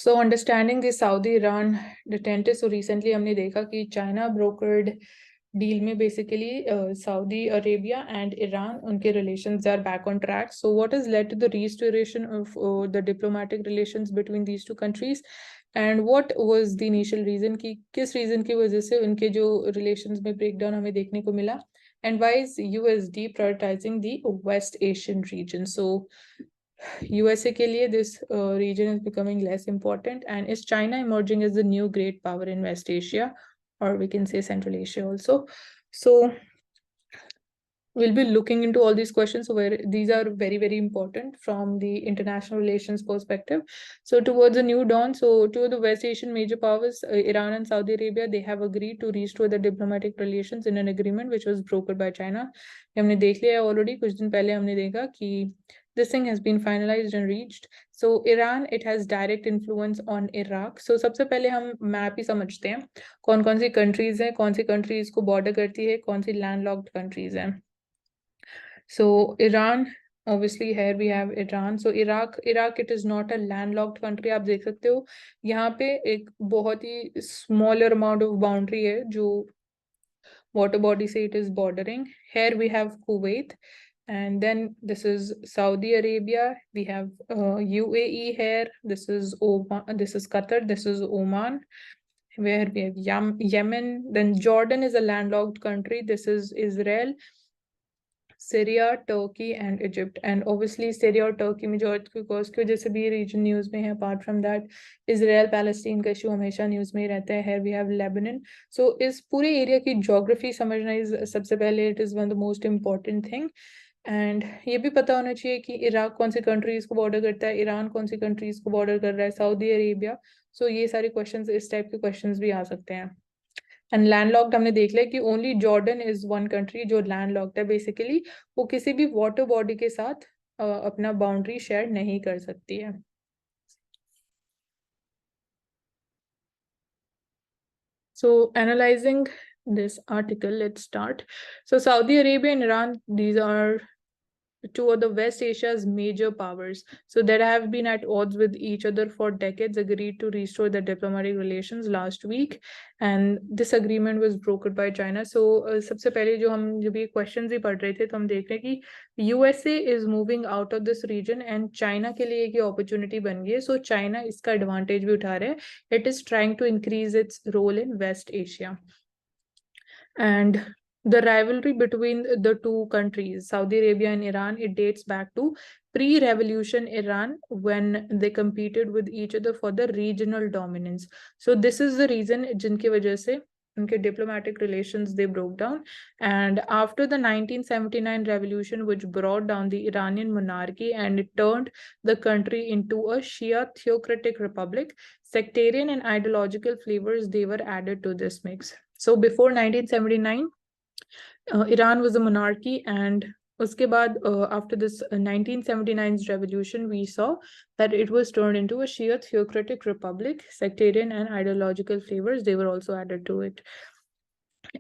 So understanding the Saudi-Iran detente, so recently हमने देखा कि China brokered deal में basically Saudi Arabia and Iran उनके relations are back on track. So what has led to the restoration of the diplomatic relations between these two countries? And what was the initial reason कि किस reason की वजह से उनके जो relations में breakdown हमें देखने को मिला? And why is USD prioritizing the West Asian region? So USA के लिए this region is becoming less important, and is China emerging as the new great power in West Asia, or we can say Central Asia also? So we'll be looking into all these questions where these are very, very important from the international relations perspective. So towards the new dawn, so two of the West Asian major powers, Iran and Saudi Arabia, they have agreed to restore the diplomatic relations in an agreement which was brokered by China. हमने देख लिया already, कुछ दिन पहले हमने देखा कि this thing has been finalized and reached. So Iran, it has direct influence on Iraq. So सबसे पहले हम मैप ही समझते हैं कौन कौन सी कंट्रीज हैं, कौन सी कंट्रीज को बॉर्डर करती है, कौन सी लैंडलॉक्ड कंट्रीज हैं. So Iran, obviously here we have Iran. So Iraq, it is not a landlocked country. आप देख सकते हो यहाँ पे एक बहुत ही smaller amount of boundary है जो water body से it is bordering. Here we have Kuwait, and then this is Saudi Arabia. We have UAE here. This is Oman. This is Qatar. This is Oman. Where we have Yemen. Then Jordan is a landlocked country. This is Israel. Syria, Turkey and Egypt. And obviously Syria और Turkey में जो earthquake की वजह से भी region news में है. Apart from that, Israel Palestine का issue हमेशा news में ही रहता है. Here we have Lebanon. So इस पूरे area की geography समझना is सबसे पहले it is one of the most important thing. And ये भी पता होना चाहिए कि इराक कौन सी कंट्रीज को बॉर्डर करता है, ईरान कौन सी कंट्रीज को बॉर्डर कर रहा है, सऊदी अरेबिया. सो ये सारे क्वेश्चंस, इस टाइप के क्वेश्चंस भी आ सकते हैं. एंड लैंडलॉक्ड हमने देख लिया कि only Jordan is one country जो लैंडलॉक्ड है. बेसिकली वो किसी भी वाटर बॉडी के साथ अपना बाउंड्री शेयर नहीं कर सकती है. So analyzing this article, let's start. So Saudi Arabia and Iran, these are two of the West Asia's major powers, so that have been at odds with each other for decades, agreed to restore the diplomatic relations last week, and this agreement was brokered by China. So सबसे पहले जो हम जब ये questions ही पढ़ रहे थे तो हम देख रहे हैं कि USA is moving out of this region and China के लिए एक opportunity बन गई है. So China इसका advantage भी उठा रहा है. It is trying to increase its role in West Asia. And the rivalry between the two countries, Saudi Arabia and Iran, it dates back to pre-revolution Iran when they competed with each other for the regional dominance. So this is the reason जिनकी वजह से उनके diplomatic relations they broke down. And after the 1979 revolution, which brought down the Iranian monarchy and it turned the country into a Shia theocratic republic, sectarian and ideological flavors they were added to this mix. So before 1979, Iran was a monarchy, and uske baad, after this 1979's revolution, we saw that it was turned into a Shia theocratic republic. Sectarian and ideological flavors, they were also added to it.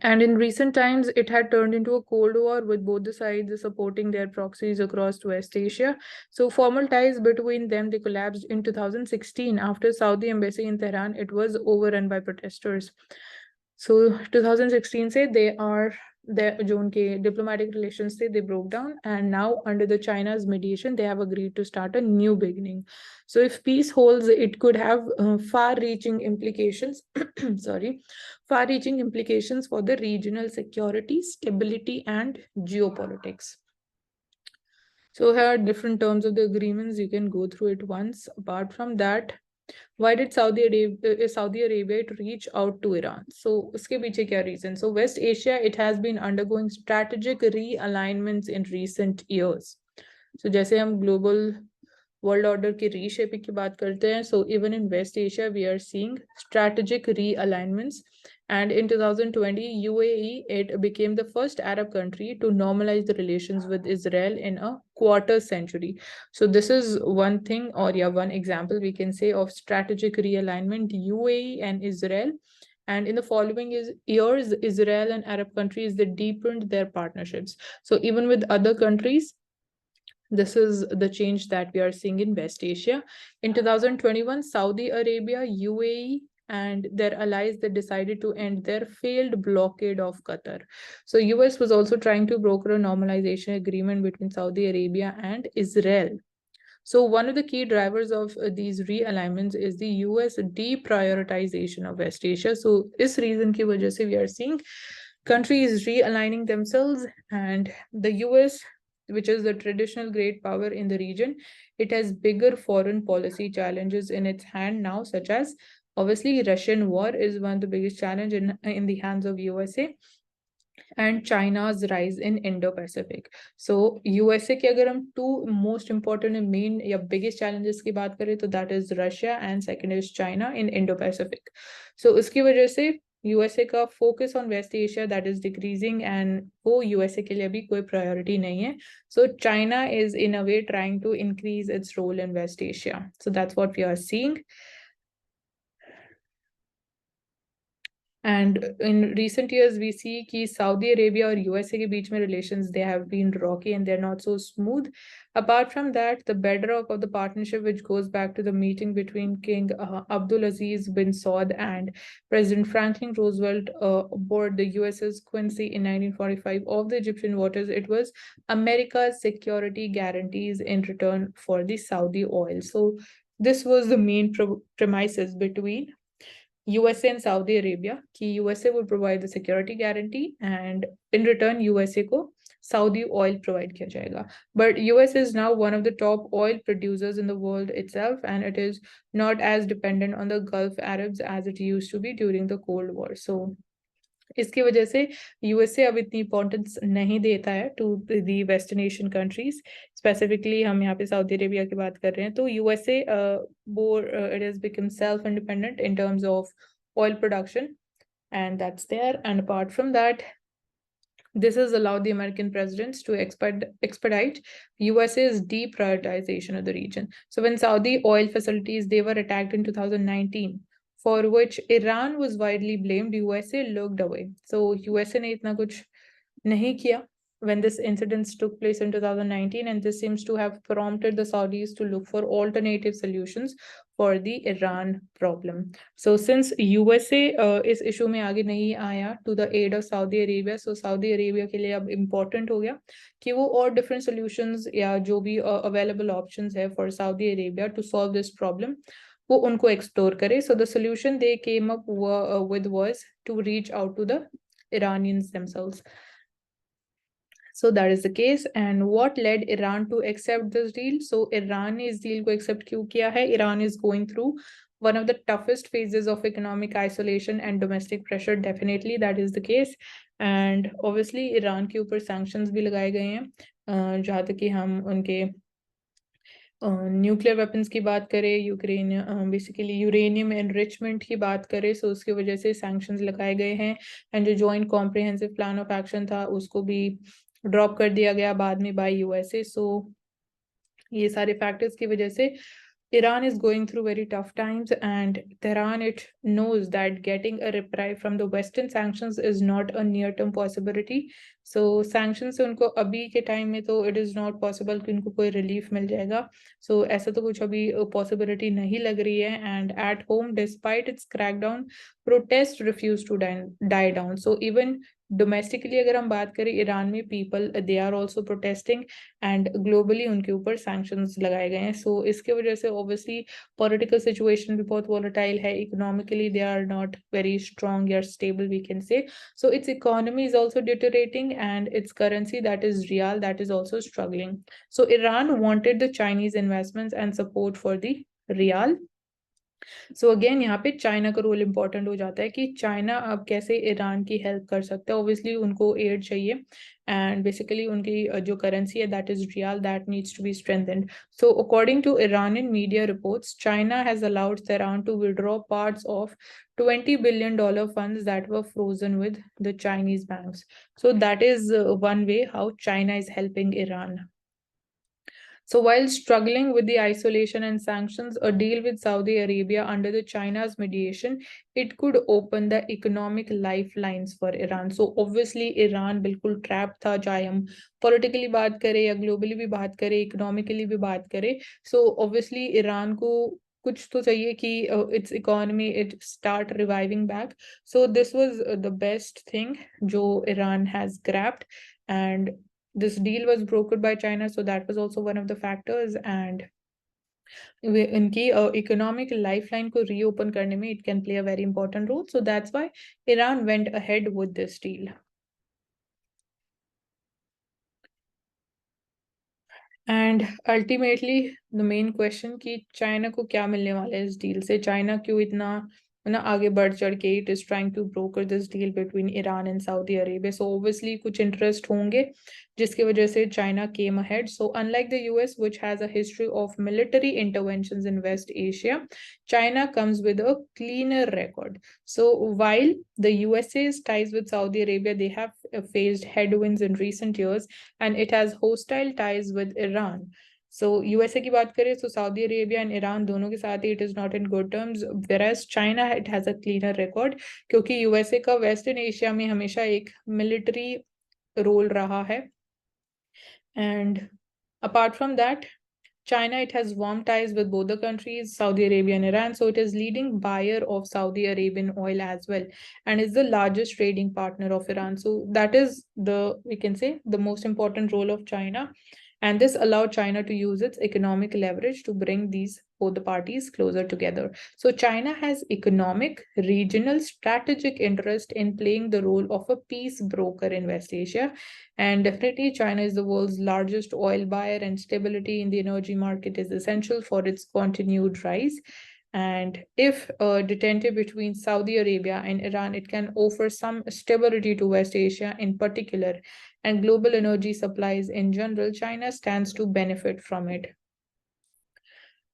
And in recent times, it had turned into a Cold War with both the sides supporting their proxies across West Asia. So formal ties between them, they collapsed in 2016 after Saudi embassy in Tehran. It was overrun by protesters. So 2016 से they are जो उनके diplomatic relations थे they broke down, and now under the China's mediation they have agreed to start a new beginning. So if peace holds, it could have far-reaching implications far-reaching implications for the regional security, stability and geopolitics. So here are different terms of the agreements. You can go through it once. Apart from that, why did Saudi Arabia to reach out to Iran? So uske piche kya reason? So West Asia, it has been undergoing strategic realignments in recent years. So जैसे हम global world order की reshaping की बात करते हैं, so even in West Asia we are seeing strategic realignments. And in 2020, UAE, it became the first Arab country to normalize the relations with Israel in a quarter century. So this is one thing, or yeah, one example we can say of strategic realignment, UAE and Israel. And in the following years, Israel and Arab countries, they deepened their partnerships. So even with other countries, this is the change that we are seeing in West Asia. In 2021, Saudi Arabia, UAE, and their allies, they decided to end their failed blockade of Qatar. So US was also trying to broker a normalization agreement between Saudi Arabia and Israel. So one of the key drivers of these realignments is the US deprioritization of West Asia. So this reason ki wajah se we are seeing countries realigning themselves, and the US, which is the traditional great power in the region, it has bigger foreign policy challenges in its hand now, such as obviously Russian war is one of the biggest challenge in the hands of USA, and China's rise in Indo-Pacific. So USA के अगर हम two most important and main या biggest challenges की बात करें तो that is Russia and second is China in Indo-Pacific. So उसकी वजह से USA का focus on West Asia that is decreasing, and वो USA के लिए अभी कोई priority नहीं है. So China is in a way trying to increase its role in West Asia. So that's what we are seeing. And in recent years, we see कि Saudi Arabia और USA के बीच में relations, they have been rocky and they're not so smooth. Apart from that, the bedrock of the partnership, which goes back to the meeting between King Abdulaziz bin Saud and President Franklin Roosevelt aboard the USS Quincy in 1945 of the Egyptian waters, it was America's security guarantees in return for the Saudi oil. So this was the main premises between USA and Saudi Arabia कि USA will provide the security guarantee and in return USA को Saudi oil provide किया जाएगा. But US is now one of the top oil producers in the world itself, and it is not as dependent on the Gulf Arabs as it used to be during the Cold War. So इसकी वजह से USA अब इतनी importance नहीं देता है to the western Asian countries. Specifically हम यहाँ पे सऊदी अरेबिया की बात कर रहे हैं. तो USA bore it has become self independent in terms of oil production, and that's there. And apart from that, this has allowed the American presidents to expedite USA's deprioritization of the region. So when Saudi oil facilities they were attacked in 2019, for which Iran was widely blamed, USA looked away. So USA ने इतना कुछ नहीं किया when this incident took place in 2019, and this seems to have prompted the Saudis to look for alternative solutions for the Iran problem. So since USA इस issue में आगे नहीं आया to the aid of Saudi Arabia, so Saudi Arabia के लिए अब important हो गया कि वो और different solutions या जो भी available options है for Saudi Arabia to solve this problem वो उनको explore करे. So the solution they came up with was to reach out to the Iranians themselves. So that is the case. And what led Iran to accept this deal? So Iran ने इस deal को accept क्यों किया है? Iran is going through one of the toughest phases of economic isolation and domestic pressure. Definitely that is the case. And obviously Iran के ऊपर sanctions भी लगाए गए हैं जहाँ तक कि हम उनके न्यूक्लियर वेपन्स की बात करें, यूक्रेन बेसिकली यूरेनियम एनरिचमेंट की बात करें, सो उसकी वजह से सैंक्शंस लगाए गए हैं. एंड जो joint comprehensive plan of action था उसको भी ड्रॉप कर दिया गया बाद में बाय यूएसए. सो ये सारे फैक्टर्स की वजह से Iran is going through very tough times, and Tehran it knows that getting a reprieve from the Western sanctions is not a near-term possibility. So sanctions से उनको अभी के टाइम में तो it is not possible कि उनको कोई relief मिल जाएगा. So ऐसा तो कुछ अभी possibility नहीं लग रही है. And at home, despite its crackdown, protests refuse to die down. So even domestically अगर हम बात करें ईरान में people they are also protesting, and globally उनके ऊपर sanctions लगाए गए हैं. So इसके वजह से obviously political situation भी बहुत volatile है. Economically they are not very strong or stable we can say. So its economy is also deteriorating, and its currency that is real that is also struggling. So Iran wanted the Chinese investments and support for the real. So again यहाँ पे China का role important हो जाता है कि China अब कैसे Iran की हेल्प कर सकता है. ऑब्वियसली उनको एड चाहिए, एंड बेसिकली उनकी जो करेंसी है that is rial that needs to be strengthened. So according to Iranian media reports, China has allowed Tehran to withdraw parts of $20 billion funds that were frozen with the Chinese banks. So that is one way how China is helping Iran. So while struggling with the isolation and sanctions, a deal with Saudi Arabia under the China's mediation, it could open the economic lifelines for Iran. So obviously Iran बिल्कुल trapped था, चाहे हम politically बात करें या globally भी बात करें, economically भी बात करें. So obviously Iran को कुछ तो चाहिए कि its economy it start reviving back. So this was the best thing जो Iran has grabbed, and this deal was brokered by China, so that was also one of the factors. And इनकी economic lifeline को reopen करने में it can play a very important role. So that's why Iran went ahead with this deal. And ultimately the main question कि China को क्या मिलने वाला है इस डील से, चाइना क्यों इतना ना आगे बढ़ चढ़ के it is trying to broker this deal between Iran and Saudi Arabia. So obviously कुछ interest होंगे जिसकी वजह से China came ahead. So unlike the US, which has a history of military interventions in West Asia, China comes with a cleaner record. So while the USA's ties with Saudi Arabia, they have faced headwinds in recent years, and it has hostile ties with Iran. So USA की बात करें तो Saudi Arabia and Iran दोनों के साथ ही it is not in good terms, whereas China it has a cleaner record क्योंकि USA का Western Asia में हमेशा एक military role रहा है. And apart from that, China it has warm ties with both the countries, Saudi Arabia and Iran. So it is leading buyer of Saudi Arabian oil as well, and is the largest trading partner of Iran. So that is the we can say the most important role of China. And this allowed China to use its economic leverage to bring both the parties closer together. So China has economic, regional, strategic interest in playing the role of a peace broker in West Asia. And definitely China is the world's largest oil buyer, and stability in the energy market is essential for its continued rise. And if detented between Saudi Arabia and Iran, it can offer some stability to West Asia in particular, and global energy supplies in general. China stands to benefit from it.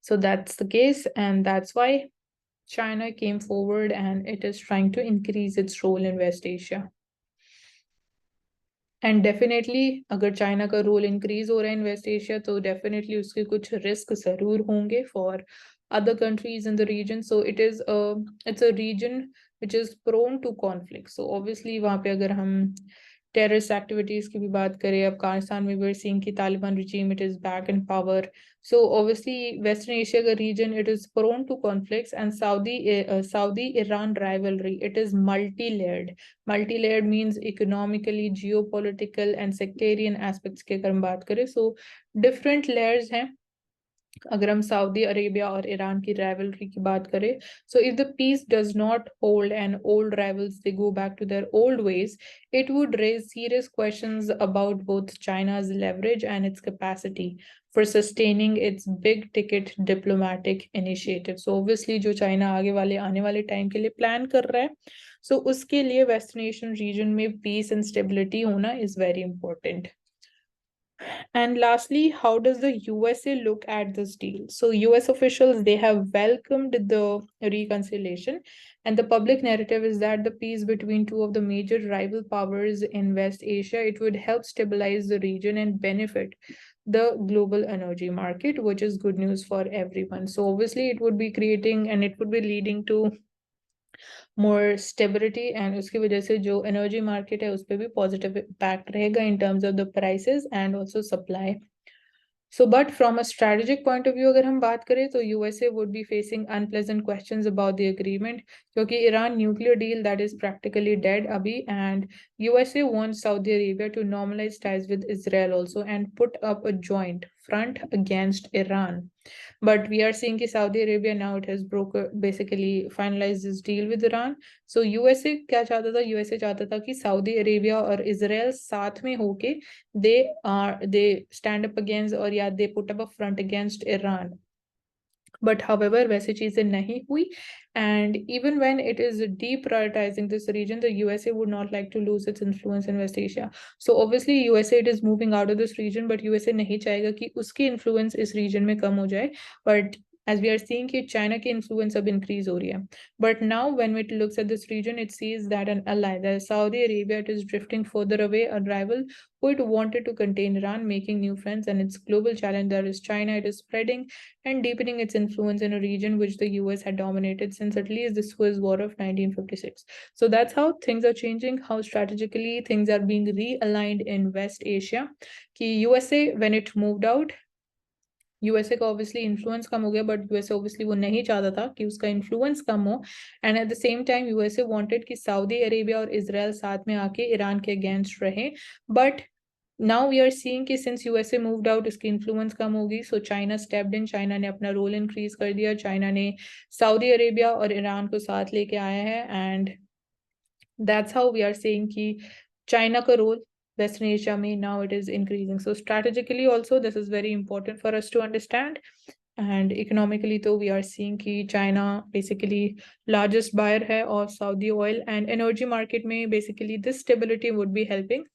So that's the case, and that's why China came forward and it is trying to increase its role in West Asia. And definitely अगर China का role increase हो रहा है इन waste Asia तो definitely उसके कुछ risk जरूर होंगे for other countries in the region. So it's a region which is prone to conflict. So obviously वहाँ पे अगर हम टेररिस्ट एक्टिविटीज की भी बात करें, अफगानिस्तान में we're seeing कि Taliban regime it is back in power. So obviously Western Asia का region it is prone to conflicts, and Saudi-Iran rivalry it is multi-layered. Multi-layered means economically, geopolitical and sectarian aspects की अगर हम बात करें, so different layers हैं. अगर हम Saudi Arabia और ईरान की rivalry की बात करें, so if the peace does not hold and old rivals they go back to their old ways, it would raise serious questions about both China's leverage and its capacity for sustaining its big ticket diplomatic initiative. So obviously जो China आने वाले time के लिए plan कर रहा है, so उसके लिए वेस्टर्न एशियन रीजन में पीस एंड स्टेबिलिटी होना is very important. And lastly, how does the USA look at this deal? So US officials, they have welcomed the reconciliation, and the public narrative is that the peace between two of the major rival powers in West Asia, it would help stabilize the region and benefit the global energy market, which is good news for everyone. So obviously it would be creating and it would be leading to more stability, and उसकी वजह से जो energy market है उस पर भी positive impact रहेगा in terms of the prices and also supply. So, but from a strategic point of view, अगर हम बात करें तो USA would be facing unpleasant questions about the agreement, क्योंकि Iran nuclear deal that is practically dead अभी, and USA wants Saudi Arabia to normalize ties with Israel also and put up a joint front against Iran. But we are seeing that Saudi Arabia now it has basically finalized this deal with Iran. So USA क्या चाहता था? USA चाहता था कि Saudi Arabia और Israel साथ में होके they stand up against or yeah they put up a front against Iran. But however, वैसी चीजें नहीं हुई, and even when it is deprioritizing this region, the USA would not like to lose its influence in West Asia. So obviously USA it is moving out of this region, but USA नहीं चाहेगा कि उसकी influence इस region में कम हो जाए. But as we are seeing कि China की influence अब increase हो रही है. But now when it looks at this region, it sees that an ally, that Saudi Arabia, it is drifting further away, a rival who it wanted to contain Iran, making new friends, and its global challenge that is China, it is spreading and deepening its influence in a region which the US had dominated since at least the Suez War of 1956. So that's how things are changing, how strategically things are being realigned in West Asia. कि USA, when it moved out, USA का obviously influence कम हो गया, but USA obviously वो नहीं चाहता था कि उसका इन्फ्लुएंस कम हो, and at the same time USA wanted कि सऊदी अरेबिया और इजराइल साथ में आके ईरान के अगेंस्ट रहे. But now we are seeing कि सिंस यूएसए मूव्ड आउट इसकी इन्फ्लुएंस कम होगी, so China stepped in, China ने अपना रोल इंक्रीज कर दिया, चाइना ने सऊदी अरेबिया और ईरान को साथ लेके आया है, and that's how we are seeing कि चाइना का role Western Asia may now it is increasing. So strategically also this is very important for us to understand, and economically though we are seeing कि China basically largest buyer है of Saudi oil, and energy market में basically this stability would be helping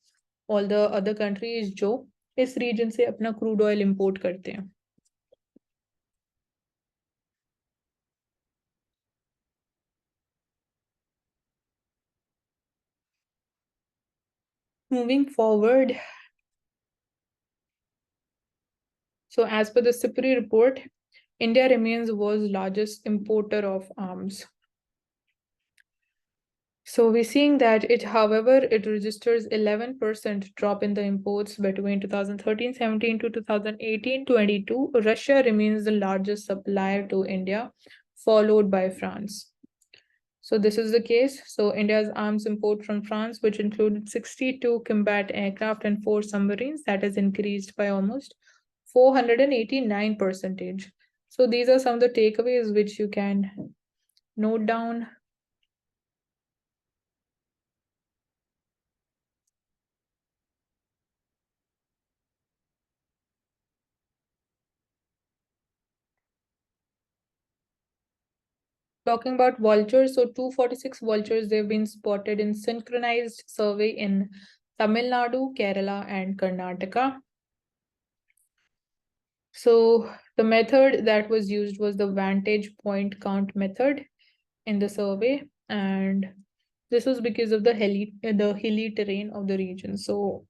all the other countries जो इस region से अपना crude oil import करते हैं. Moving forward, so as per the CIPRI report, India remains the world's largest importer of arms. So we're seeing that however, it registers 11% drop in the imports between 2013-17 to 2018-22. Russia remains the largest supplier to India, followed by France. So this is the case. So India's arms import from France, which included 62 combat aircraft and 4 submarines, that has increased by almost 489%. So these are some of the takeaways which you can note down. Talking about vultures, so 246 vultures, they've been spotted in synchronized survey in Tamil Nadu, Kerala, and Karnataka. So the method that was used was the vantage point count method in the survey, and this was because of the hilly terrain of the region. So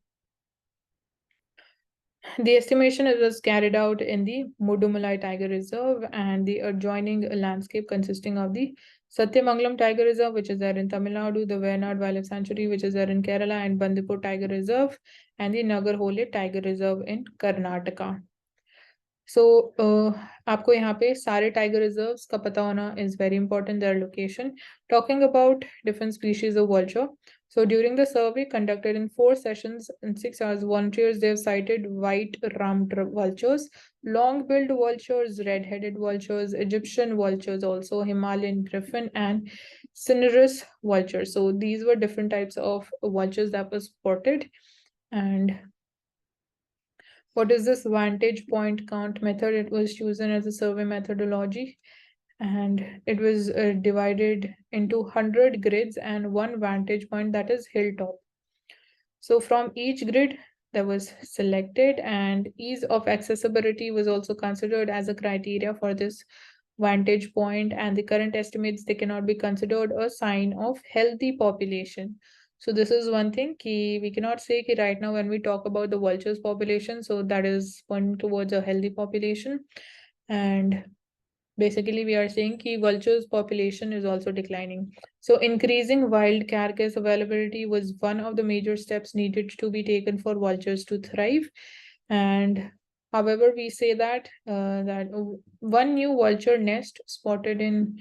the estimation was carried out in the Mudumalai Tiger Reserve and the adjoining landscape consisting of the Satyamangalam Tiger Reserve, which is there in Tamil Nadu, the Wayanad Wildlife Sanctuary, which is there in Kerala, and Bandipur Tiger Reserve, and the Nagarhole Tiger Reserve in Karnataka. So आपको यहाँ पे सारे tiger reserves का पता होना is very important, their location. Talking about different species of vulture. So during the survey conducted in 4 sessions in 6 hours, volunteers, they have cited white-rumped vultures, long-billed vultures, red-headed vultures, Egyptian vultures, also Himalayan griffin, and cinereous vultures. So these were different types of vultures that were spotted. And what is this vantage point count method? It was chosen as a survey methodology, and it was divided into 100 grids and one vantage point, that is hilltop. So from each grid that was selected, and ease of accessibility was also considered as a criteria for this vantage point, and the current estimates, they cannot be considered a sign of healthy population. So this is one thing ki we cannot say ki right now when we talk about the vultures population, so that is one towards a healthy population. And basically we are saying ki vultures population is also declining. So increasing wild carcass availability was one of the major steps needed to be taken for vultures to thrive. And however, we say that one new vulture nest spotted in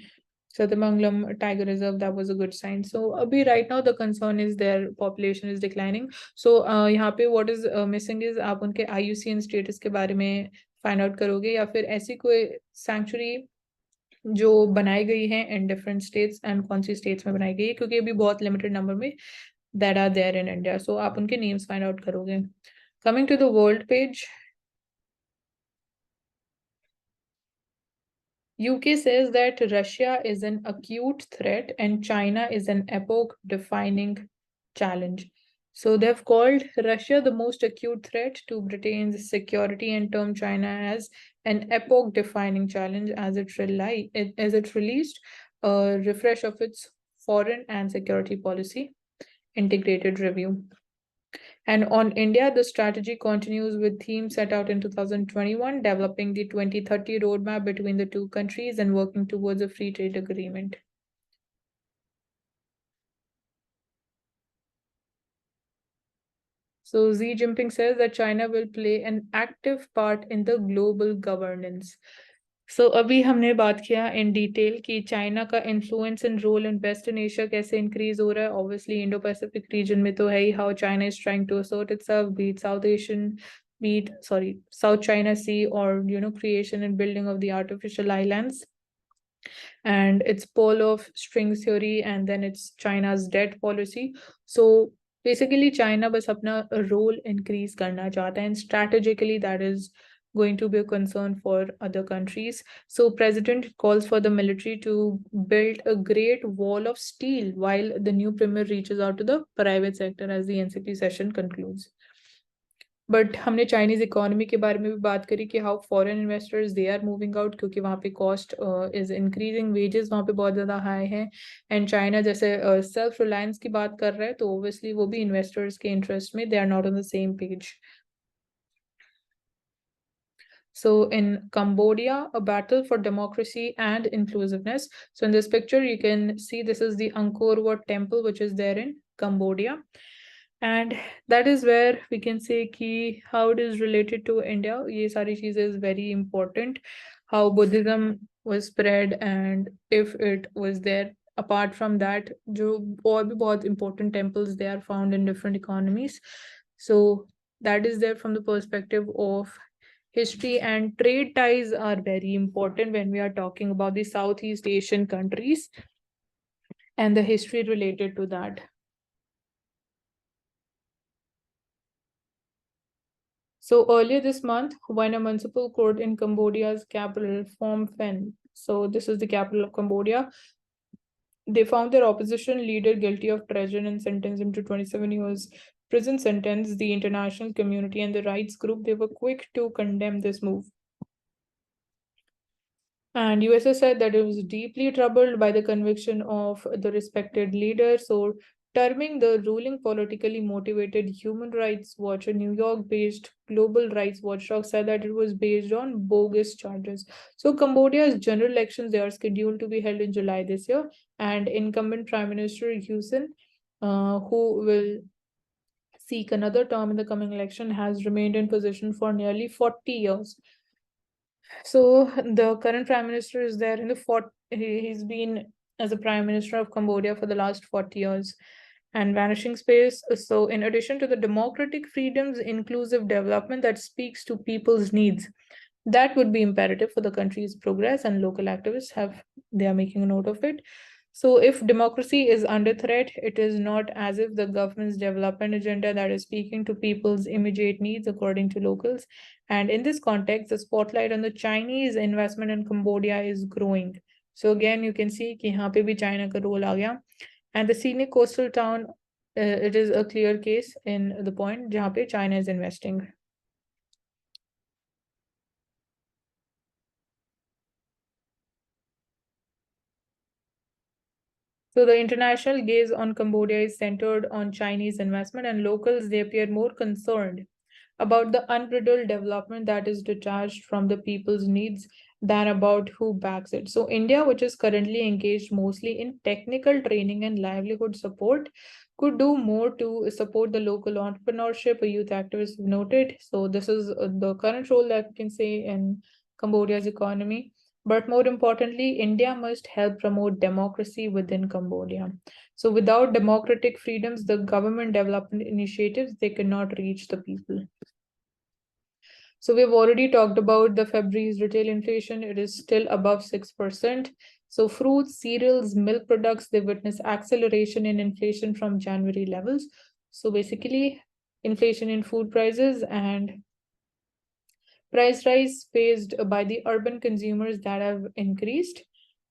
Satyamangalam Tiger Reserve, that was a good sign. So abhi right now the concern is their population is declining. So यहाँ पे what is missing is आप उनके IUCN status के बारे में find out करोगे, या फिर ऐसी कोई sanctuary जो बनाई गई है in different states, and कौन सी states में बनाई गई है, क्योंकि अभी बहुत limited number में that are there in India. So आप उनके names find out करोगे. Coming to the world page, UK says that Russia is an acute threat and China is an epoch-defining challenge. So they've called Russia the most acute threat to Britain's security and termed China as an epoch-defining challenge as it released a refresh of its foreign and security policy integrated review. And on India, the strategy continues with themes set out in 2021, developing the 2030 roadmap between the two countries and working towards a free trade agreement. So Xi Jinping says that China will play an active part in the global governance. So अभी हमने बात किया in detail कि China का influence and role in Western Asia कैसे increase हो रहा है. Obviously Indo-Pacific region में तो है ही, how China is trying to assert itself, be it South China Sea, or creation and building of the artificial islands, and its pole of strings theory, and then it's China's debt policy. So basically China बस अपना role increase करना चाहता है, and strategically that is going to be a concern for other countries. So president calls for the military to build a great wall of steel while the new premier reaches out to the private sector as the NCP session concludes. But हमने Chinese economy के बारे में भी बात करी कि how foreign investors they are moving out, क्योंकि वहाँ पे कॉस्ट इज इंक्रीजिंग, वेजेस वहाँ पे बहुत ज़्यादा हाई है, एंड चाइना जैसे सेल्फ रिलायंस की बात कर रहा है, तो ओब्वियसली वो भी इन्वेस्टर्स के इंटरेस्ट में they are not on the same page. So in Cambodia, a battle for democracy and inclusiveness. So in this picture, you can see this is the Angkor Wat temple, which is there in Cambodia. And that is where we can say ki how it is related to India. Ye sari cheez is very important. How Buddhism was spread and if it was there apart from that, जो और भी बहुत important temples they are found in different economies. So that is there from the perspective of history, and trade ties are very important when we are talking about the Southeast Asian countries and the history related to that. So earlier this month, when a municipal court in Cambodia's capital, Phnom Penh, so this is the capital of Cambodia, they found their opposition leader guilty of treason and sentenced him to 27 years prison sentence. The international community and the rights group, they were quick to condemn this move. And USA said that it was deeply troubled by the conviction of the respected leader. So terming the ruling politically motivated, Human Rights Watch, a New York-based global rights watchdog, said that it was based on bogus charges. So Cambodia's general elections, they are scheduled to be held in July this year, and incumbent Prime Minister Hun Sen, who will seek another term in the coming election, has remained in position for nearly 40 years. So the current prime minister is there in the he's been as a prime minister of Cambodia for the last 40 years. And vanishing space. So in addition to the democratic freedoms, inclusive development that speaks to people's needs, that would be imperative for the country's progress, and local activists they are making a note of it. So if democracy is under threat, it is not as if the government's development agenda that is speaking to people's immediate needs according to locals. And in this context, the spotlight on the Chinese investment in Cambodia is growing. So again, you can see कि यहाँ पे भी China का role आ गया. And the scenic coastal town, it is a clear case in the point जहाँ पे China is investing. So the international gaze on Cambodia is centered on Chinese investment, and locals, they appear more concerned about the unbridled development that is detached from the people's needs than about who backs it. So India, which is currently engaged mostly in technical training and livelihood support, could do more to support the local entrepreneurship, a youth activist noted. So this is the current role that we can say in Cambodia's economy. But more importantly, India must help promote democracy within Cambodia. So without democratic freedoms, the government development initiatives, they cannot reach the people. So we've already talked about the February's retail inflation. It is still above 6%. So fruits, cereals, milk products, they witness acceleration in inflation from January levels. So basically, inflation in food prices and price rise faced by the urban consumers that have increased.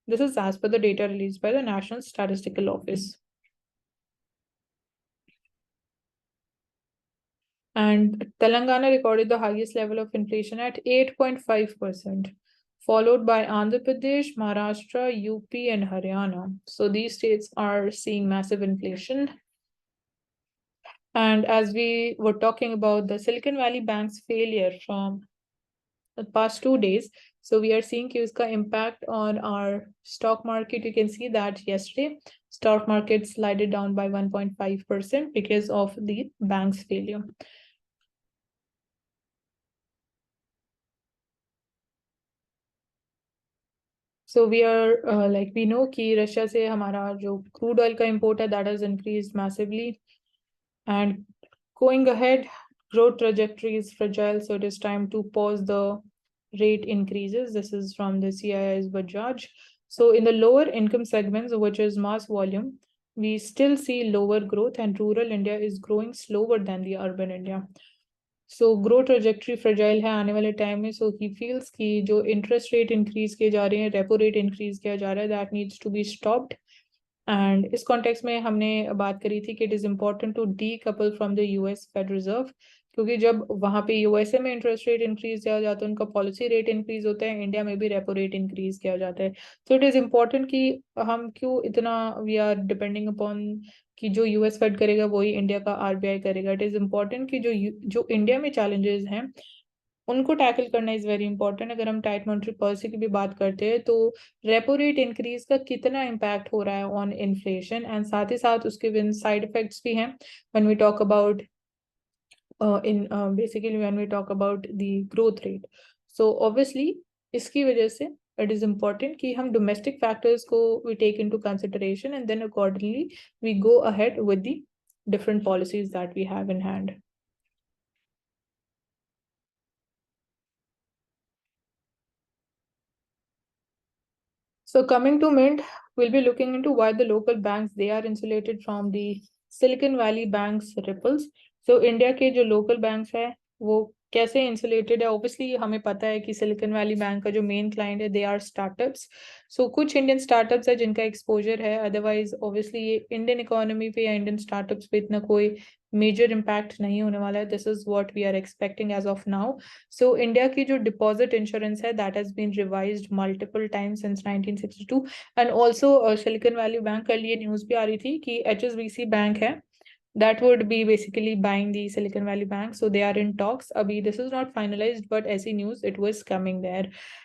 This is as per the data released by the National Statistical Office. And Telangana recorded the highest level of inflation at 8.5%, followed by Andhra Pradesh, Maharashtra, UP, and Haryana. So these states are seeing massive inflation. And as we were talking about the Silicon Valley Bank's failure from the past 2 days, so we are seeing uska impact on our stock market. You can see that yesterday, stock market slided down by 1.5% because of the bank's failure. So we are we know कि Russia से हमारा जो crude oil का import है, that has increased massively. And going ahead, growth trajectory is fragile, so it is time to pause the rate increases. This is from the CII's Bajaj. So in the lower income segments, which is mass volume, we still see lower growth, and rural India is growing slower than the urban India. So grow trajectory fragile है आने वाले time में. सो he feels कि जो interest rate increase किए जा रहे हैं, रेपो रेट इंक्रीज किया जा रहा है, that needs to be stopped. And इस कॉन्टेक्स्ट में हमने बात करी थी कि it is important to decouple from the US Fed Reserve, क्योंकि जब वहां पे यूएसए में इंटरेस्ट रेट इंक्रीज किया जाता है, उनका पॉलिसी रेट इंक्रीज होता है, इंडिया में भी रेपो रेट इंक्रीज किया जाता है. तो इट इज इम्पोर्टेंट कि हम क्यों इतना वी आर डिपेंडिंग अपॉन कि जो यूएस फेड करेगा वही इंडिया का आरबीआई करेगा. इट इज इम्पोर्टेंट कि जो इंडिया में चैलेंजेस हैं उनको टैकल करना इज वेरी इंपॉर्टेंट. अगर हम टाइट मॉनेटरी पॉलिसी की भी बात करते हैं तो रेपो रेट इंक्रीज का कितना इम्पैक्ट हो रहा है ऑन इन्फ्लेशन, एंड साथ ही साथ उसके साइड इफेक्ट्स भी हैं when we talk about basically when we talk about the growth rate. So obviously इसकी वजह से it is important कि हम domestic factors को we take into consideration, and then accordingly we go ahead with the different policies that we have in hand. So coming to Mint, we'll be looking into why the local banks, they are insulated from the Silicon Valley banks ripples. So India के जो local banks है वो कैसे insulated है? Obviously हमें पता है कि Silicon Valley बैंक का जो main client है they are startups. So कुछ Indian startups है जिनका exposure है, otherwise obviously ये Indian economy पे या Indian startups पे इतना कोई major impact नहीं होने वाला है. This is what we are expecting as of now. So India की जो deposit insurance है that has been revised multiple times since 1962, and also Silicon Valley Bank कल ये news भी आ रही थी कि HSBC बैंक है that would be basically buying the Silicon Valley Bank. So they are in talks. Abhi, this is not finalized, but ऐसी news it was coming there.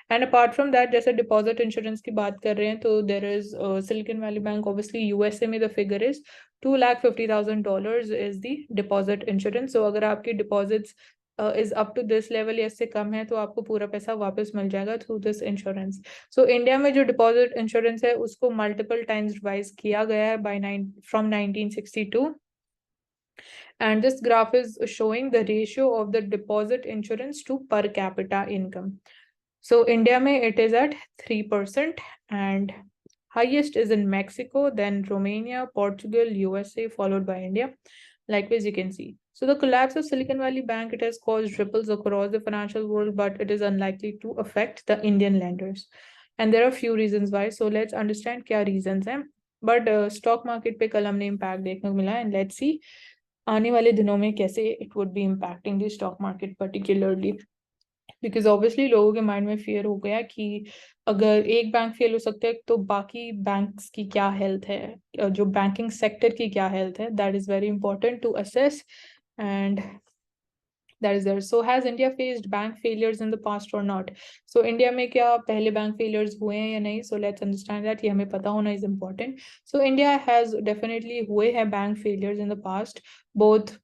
And apart from that, जैसे deposit insurance की बात कर रहे हैं, तो there is Silicon Valley Bank. Obviously, USA में the figure is $250,000 is the deposit insurance. So अगर आपकी deposits is up to this level या इससे कम है तो आपको पूरा पैसा वापस मिल जाएगा through this insurance. So India में जो deposit insurance है उसको multiple times revise किया गया है from 1962. And this graph is showing the ratio of the deposit insurance to per capita income. So India mein it is at 3%, and highest is in Mexico, then Romania, Portugal, USA, followed by India. Likewise, you can see. So the collapse of Silicon Valley Bank, it has caused ripples across the financial world, but it is unlikely to affect the Indian lenders. And there are few reasons why. So let's understand क्या reasons हैं. But stock market पे कल हमने impact देखने को मिला, and let's see आने वाले दिनों में कैसे it would be impacting the stock market particularly. Because obviously लोगों के माइंड में फियर हो गया कि अगर एक बैंक फेल हो सकता है तो बाकी बैंक्स की क्या हेल्थ है, जो बैंकिंग सेक्टर की क्या हेल्थ है, that is very important to assess, and that is there. So has India faced bank failures in the past or not? So India में क्या पहले bank failures हुए हैं या नहीं? So let's understand that. ये हमें पता होना is important. So India has definitely हुए हैं bank failures in the past, both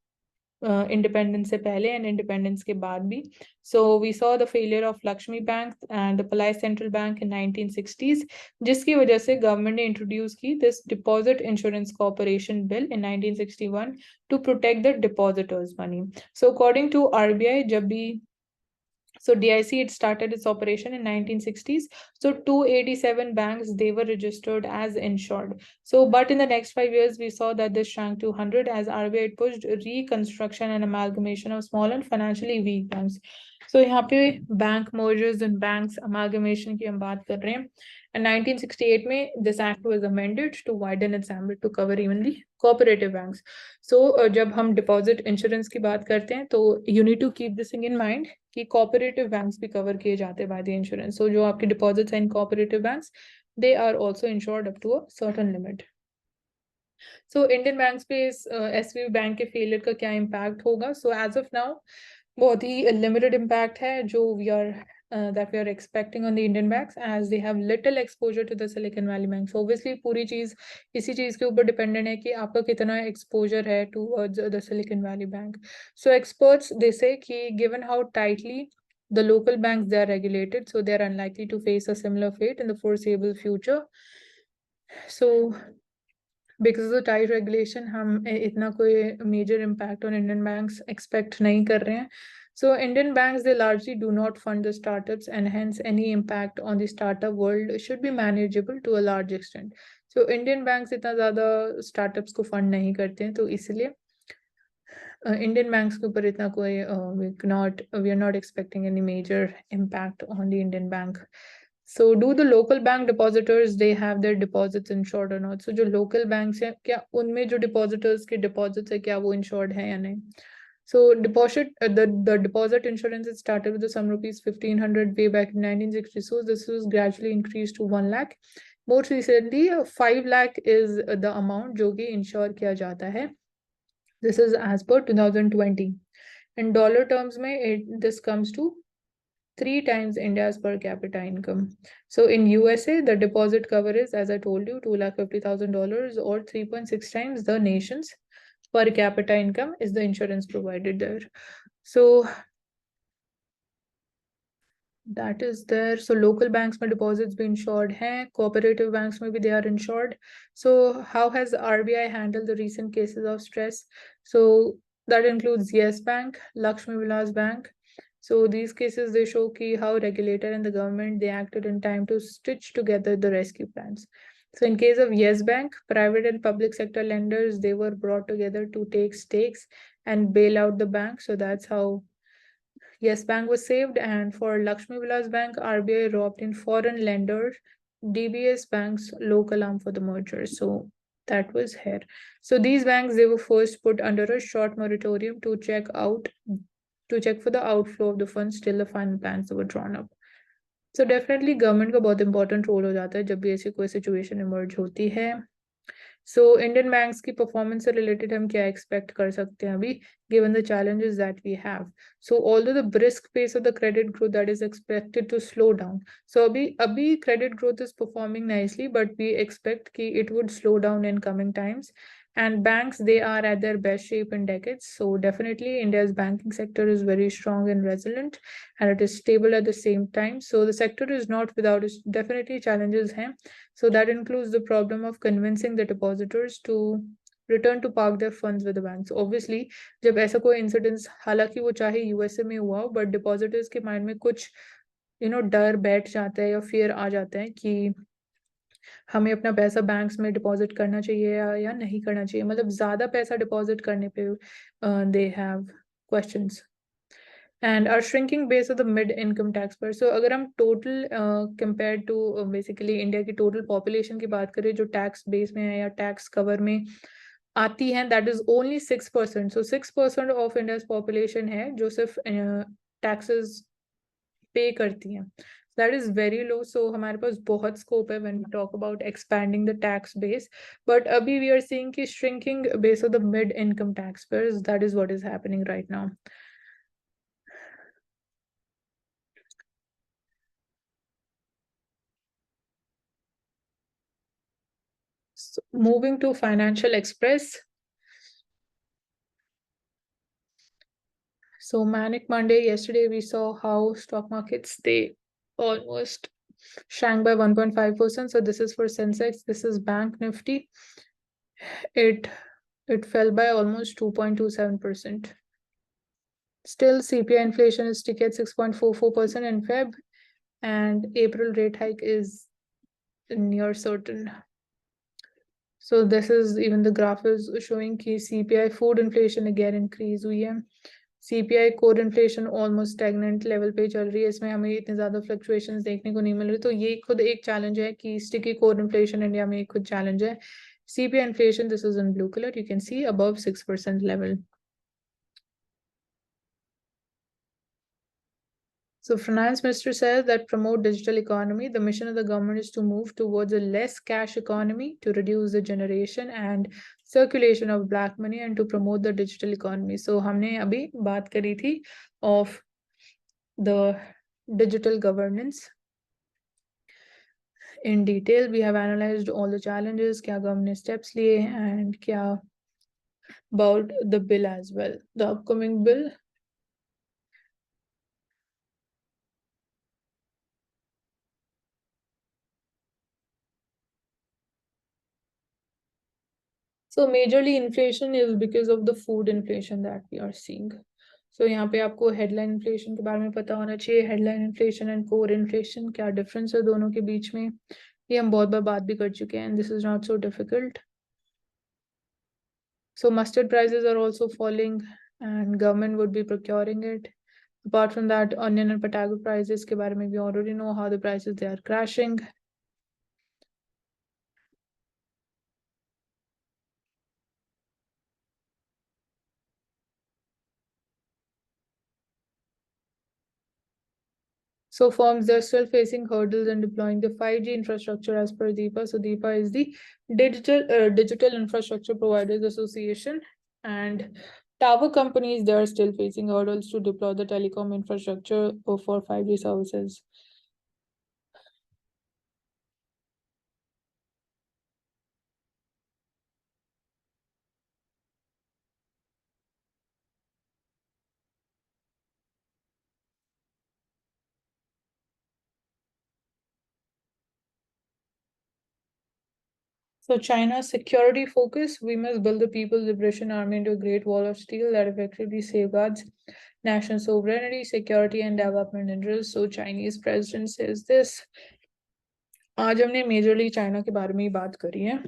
independence से पहले and independence के बाद भी. So we saw the failure of Lakshmi Bank and the Palai Central Bank in 1960s, जिसकी वजह से government ने introduce की this Deposit Insurance Corporation Bill in 1961 to protect the depositors' money. So according to RBI, जब भी so DIC, it started its operation in 1960s. So 287 banks, they were registered as insured. So, but in the next 5 years, we saw that this shrank to 100 as RBI pushed reconstruction and amalgamation of small and financially weak banks. So यहाँ पे bank mergers and banks amalgamation की हम बात कर रहे हैं. And 1968 में this act was amended to widen its ambit to cover even the cooperative banks. So जब हम deposit insurance की बात करते हैं तो you need to keep this thing in mind कि cooperative banks भी cover किए जाते हैं by the insurance. So जो आपके deposits हैं in cooperative banks, they are also insured up to a certain limit. So Indian banks पे इस SVB बैंक के failure का क्या impact होगा? So as of now बहुत ही limited impact है जो that we are expecting on the Indian banks, as they have little exposure to the Silicon Valley banks. So obviously पूरी चीज इसी चीज के ऊपर dependent है कि आपका कितना exposure है towards the Silicon Valley bank. So experts, they say कि given how tightly the local banks they are regulated, so they are unlikely to face a similar fate in the foreseeable future. So because of the tight regulation, हम इतना कोई major impact on Indian banks expect नहीं कर रहे हैं. So Indian banks, they largely do not fund the startups, and hence any impact on the startup world should be manageable to a large extent. So Indian banks इतना ज़्यादा startups को fund नहीं करते हैं, तो इसलिए Indian banks के ऊपर इतना कोई we are not expecting any major impact on the Indian bank. So do the local bank depositors, they have their deposits insured or not? So जो local banks हैं क्या उनमें जो depositors के deposits है क्या वो insured है या नहीं? So the deposit insurance, it started with the sum rupees 1,500 way back in 1960. So this was gradually increased to 1 lakh. Most recently 5 lakh is the amount जो कि insure किया जाता है. This is as per 2020. In dollar terms में this comes to 3 times India's per capita income. So in USA, the deposit cover is, as I told you, $250,000 or 3.6 times the nation's per capita income is the insurance provided there. So That is there. So local banks में deposits भी insured हैं, cooperative banks में भी they are insured. So how has RBI handled the recent cases of stress? So that includes Yes Bank, Lakshmi Vilas Bank. So these cases they show ki how regulator and the government they acted in time to stitch together the rescue plans. So in case of Yes Bank, private and public sector lenders they were brought together to take stakes and bail out the bank. So that's how Yes Bank was saved, and for Lakshmi Vilas Bank, RBI robbed in foreign lenders, DBS Bank's local arm for the merger. So that was here. So these banks they were first put under a short moratorium to check for the outflow of the funds till the final plans were drawn up. So definitely government का बहुत important role हो जाता है जब भी ऐसी कोई situation emerge होती है. So Indian banks की performance से related हम क्या expect कर सकते हैं अभी given the challenges that we have. So although the brisk pace of the credit growth that is expected to slow down. So अभी credit growth is performing nicely, but we expect कि it would slow down in coming times. And banks, they are at their best shape in decades. So definitely India's banking sector is very strong and resilient, and it is stable at the same time. So the sector is not without its definitely challenges हैं. So that includes the problem of convincing the depositors to return to park their funds with the banks. Obviously, जब ऐसा कोई incidents, हालांकि वो चाहे USA में हुआ हो, but depositors के mind में कुछ डर बैठ जाता है या fear आ जाता है कि हमें अपना पैसा बैंक्स में डिपॉजिट करना चाहिए या नहीं करना चाहिए, मतलब ज्यादा पैसा डिपॉजिट करने पे they have questions. And our shrinking base of the mid income tax पर. So अगर हम total compared to basically India की total population की बात करें जो tax base में है या tax cover में आती है, that is only 6%. So 6% of India's population है जो सिर्फ taxes पे करती हैं. That is very low. So हमारे पास बहुत scope है when we talk about expanding the tax base. But अभी we are seeing कि shrinking base of the mid income taxpayers, that is what is happening right now. So moving to Financial Express. So Manic Monday, yesterday we saw how stock markets, they almost shrank by 1.5%. So this is for Sensex, this is Bank Nifty. It fell by almost 2.27%. Still, CPI inflation is sticky at 6.44% in Feb, and April rate hike is near certain. So this is even the graph is showing कि CPI food inflation again increase हुई है. CPI core inflation almost stagnant level पे चल रही है, इसमें हमें इतने ज़्यादा fluctuations देखने को नहीं मिल रही. तो ये खुद एक challenge है कि sticky core inflation इंडिया में एक खुद challenge है. CPI inflation, this is in blue color, you can see above 6% level. So Finance Minister says that promote digital economy. The mission of the government is to move towards a less cash economy, to reduce the generation and circulation of black money and to promote the digital economy. So हमने अभी बात करी थी of the digital governance in detail. We have analyzed all the challenges, क्या government steps लिए, and क्या about the bill as well, the upcoming bill. So majorly inflation is because of the food inflation that we are seeing. So यहाँ पे आपको headline inflation के बारे में पता होना चाहिए. Headline inflation and core inflation क्या difference है दोनों के बीच में, ये हम बहुत बार बात भी कर चुके हैं, and this is not so difficult. So mustard prices are also falling and government would be procuring it. Apart from that, onion and potato prices के बारे में we already know how the prices they are crashing. So firms they're still facing hurdles in deploying the 5G infrastructure as per DIPA. So DIPA is the Digital Infrastructure Providers Association, and tower companies they are still facing hurdles to deploy the telecom infrastructure for 5G services. So China's security focus, we must build the People's Liberation Army into a great wall of steel that effectively safeguards national sovereignty, security and development interests. So Chinese president says this. आज हमने majorly China के बारे में ही बात करी है.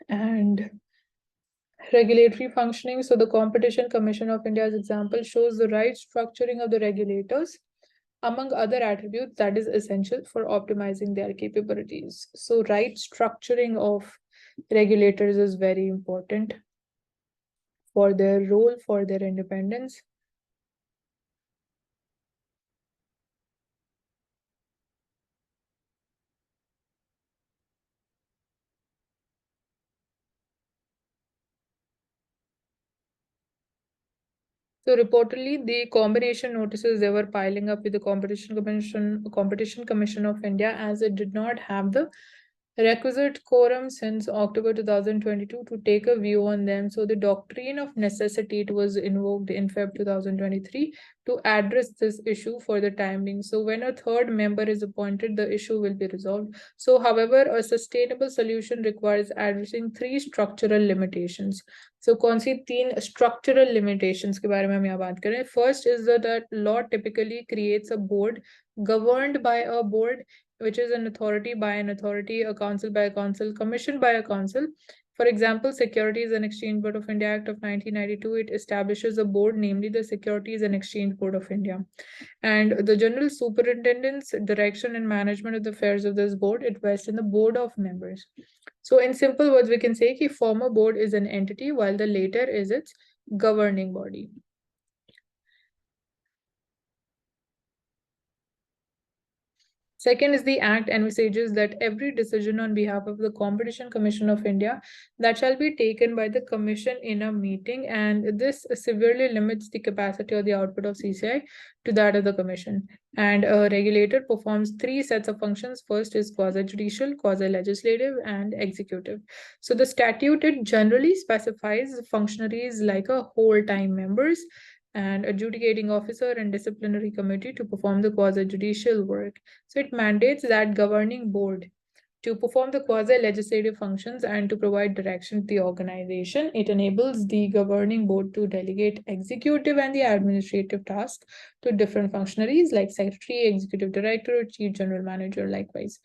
And regulatory functioning. So the Competition Commission of India's example shows the right structuring of the regulators, among other attributes that is essential for optimizing their capabilities. So right structuring of regulators is very important for their role, for their independence. So reportedly, the combination notices they were piling up with the Competition Commission of India, as it did not have the requisite quorum since October 2022 to take a view on them. So the doctrine of necessity, it was invoked in Feb 2023 to address this issue for the time being. So when a third member is appointed, the issue will be resolved. So however, a sustainable solution requires addressing three structural limitations. So कौन सी तीन structural limitations के बारे में हम यहाँ बात करें. First is that law typically creates a board governed by a board, which is an authority by an authority, a council by a council, commissioned by a council. For example, Securities and Exchange Board of India Act of 1992, it establishes a board, namely the Securities and Exchange Board of India. And the general superintendent's direction and management of the affairs of this board, it vests in the board of members. So in simple words, we can say that former board is an entity while the later is its governing body. Second is the Act envisages that every decision on behalf of the Competition Commission of India that shall be taken by the Commission in a meeting, and this severely limits the capacity or the output of CCI to that of the Commission. And a regulator performs three sets of functions. First is quasi-judicial, quasi-legislative, and executive. So the statute, it generally specifies functionaries like a whole-time members and adjudicating officer and disciplinary committee to perform the quasi-judicial work. So it mandates that governing board to perform the quasi-legislative functions and to provide direction to the organization. It enables the governing board to delegate executive and the administrative tasks to different functionaries like secretary, executive director, chief general manager, likewise.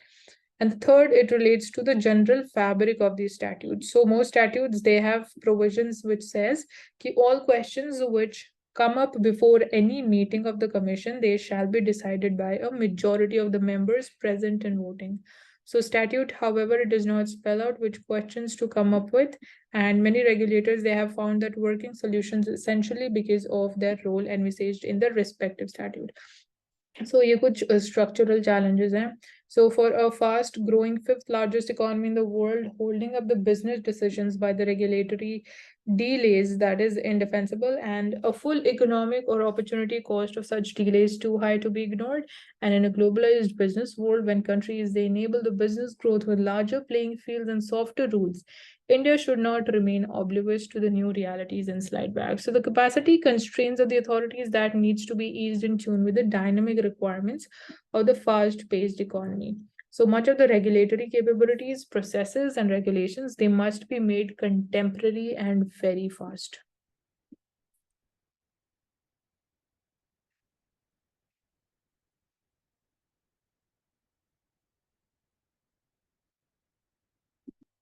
And the third, it relates to the general fabric of these statutes. So most statutes, they have provisions which says that all questions which come up before any meeting of the commission, they shall be decided by a majority of the members present and voting. So statute, however, it does not spell out which questions to come up with, and many regulators, they have found that working solutions essentially because of their role envisaged in the respective statute. So ये कुछ structural challenges हैं. So for a fast growing fifth largest economy in the world, holding up the business decisions by the regulatory delays, that is indefensible, and a full economic or opportunity cost of such delays too high to be ignored. And in a globalized business world, when countries, they enable the business growth with larger playing fields and softer rules, India should not remain oblivious to the new realities and slide back. So the capacity constraints of the authorities, that needs to be eased in tune with the dynamic requirements of the fast-paced economy. So much of the regulatory capabilities, processes, and regulations, they must be made contemporary and very fast.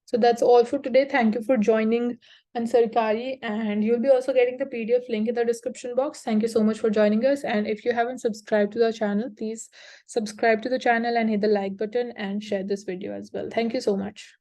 So that's all for today. Thank you for joining Ansarkari, and you'll be also getting the PDF link in the description box. Thank you so much for joining us. And if you haven't subscribed to the channel, please subscribe to the channel and hit the like button and share this video as well. Thank you so much.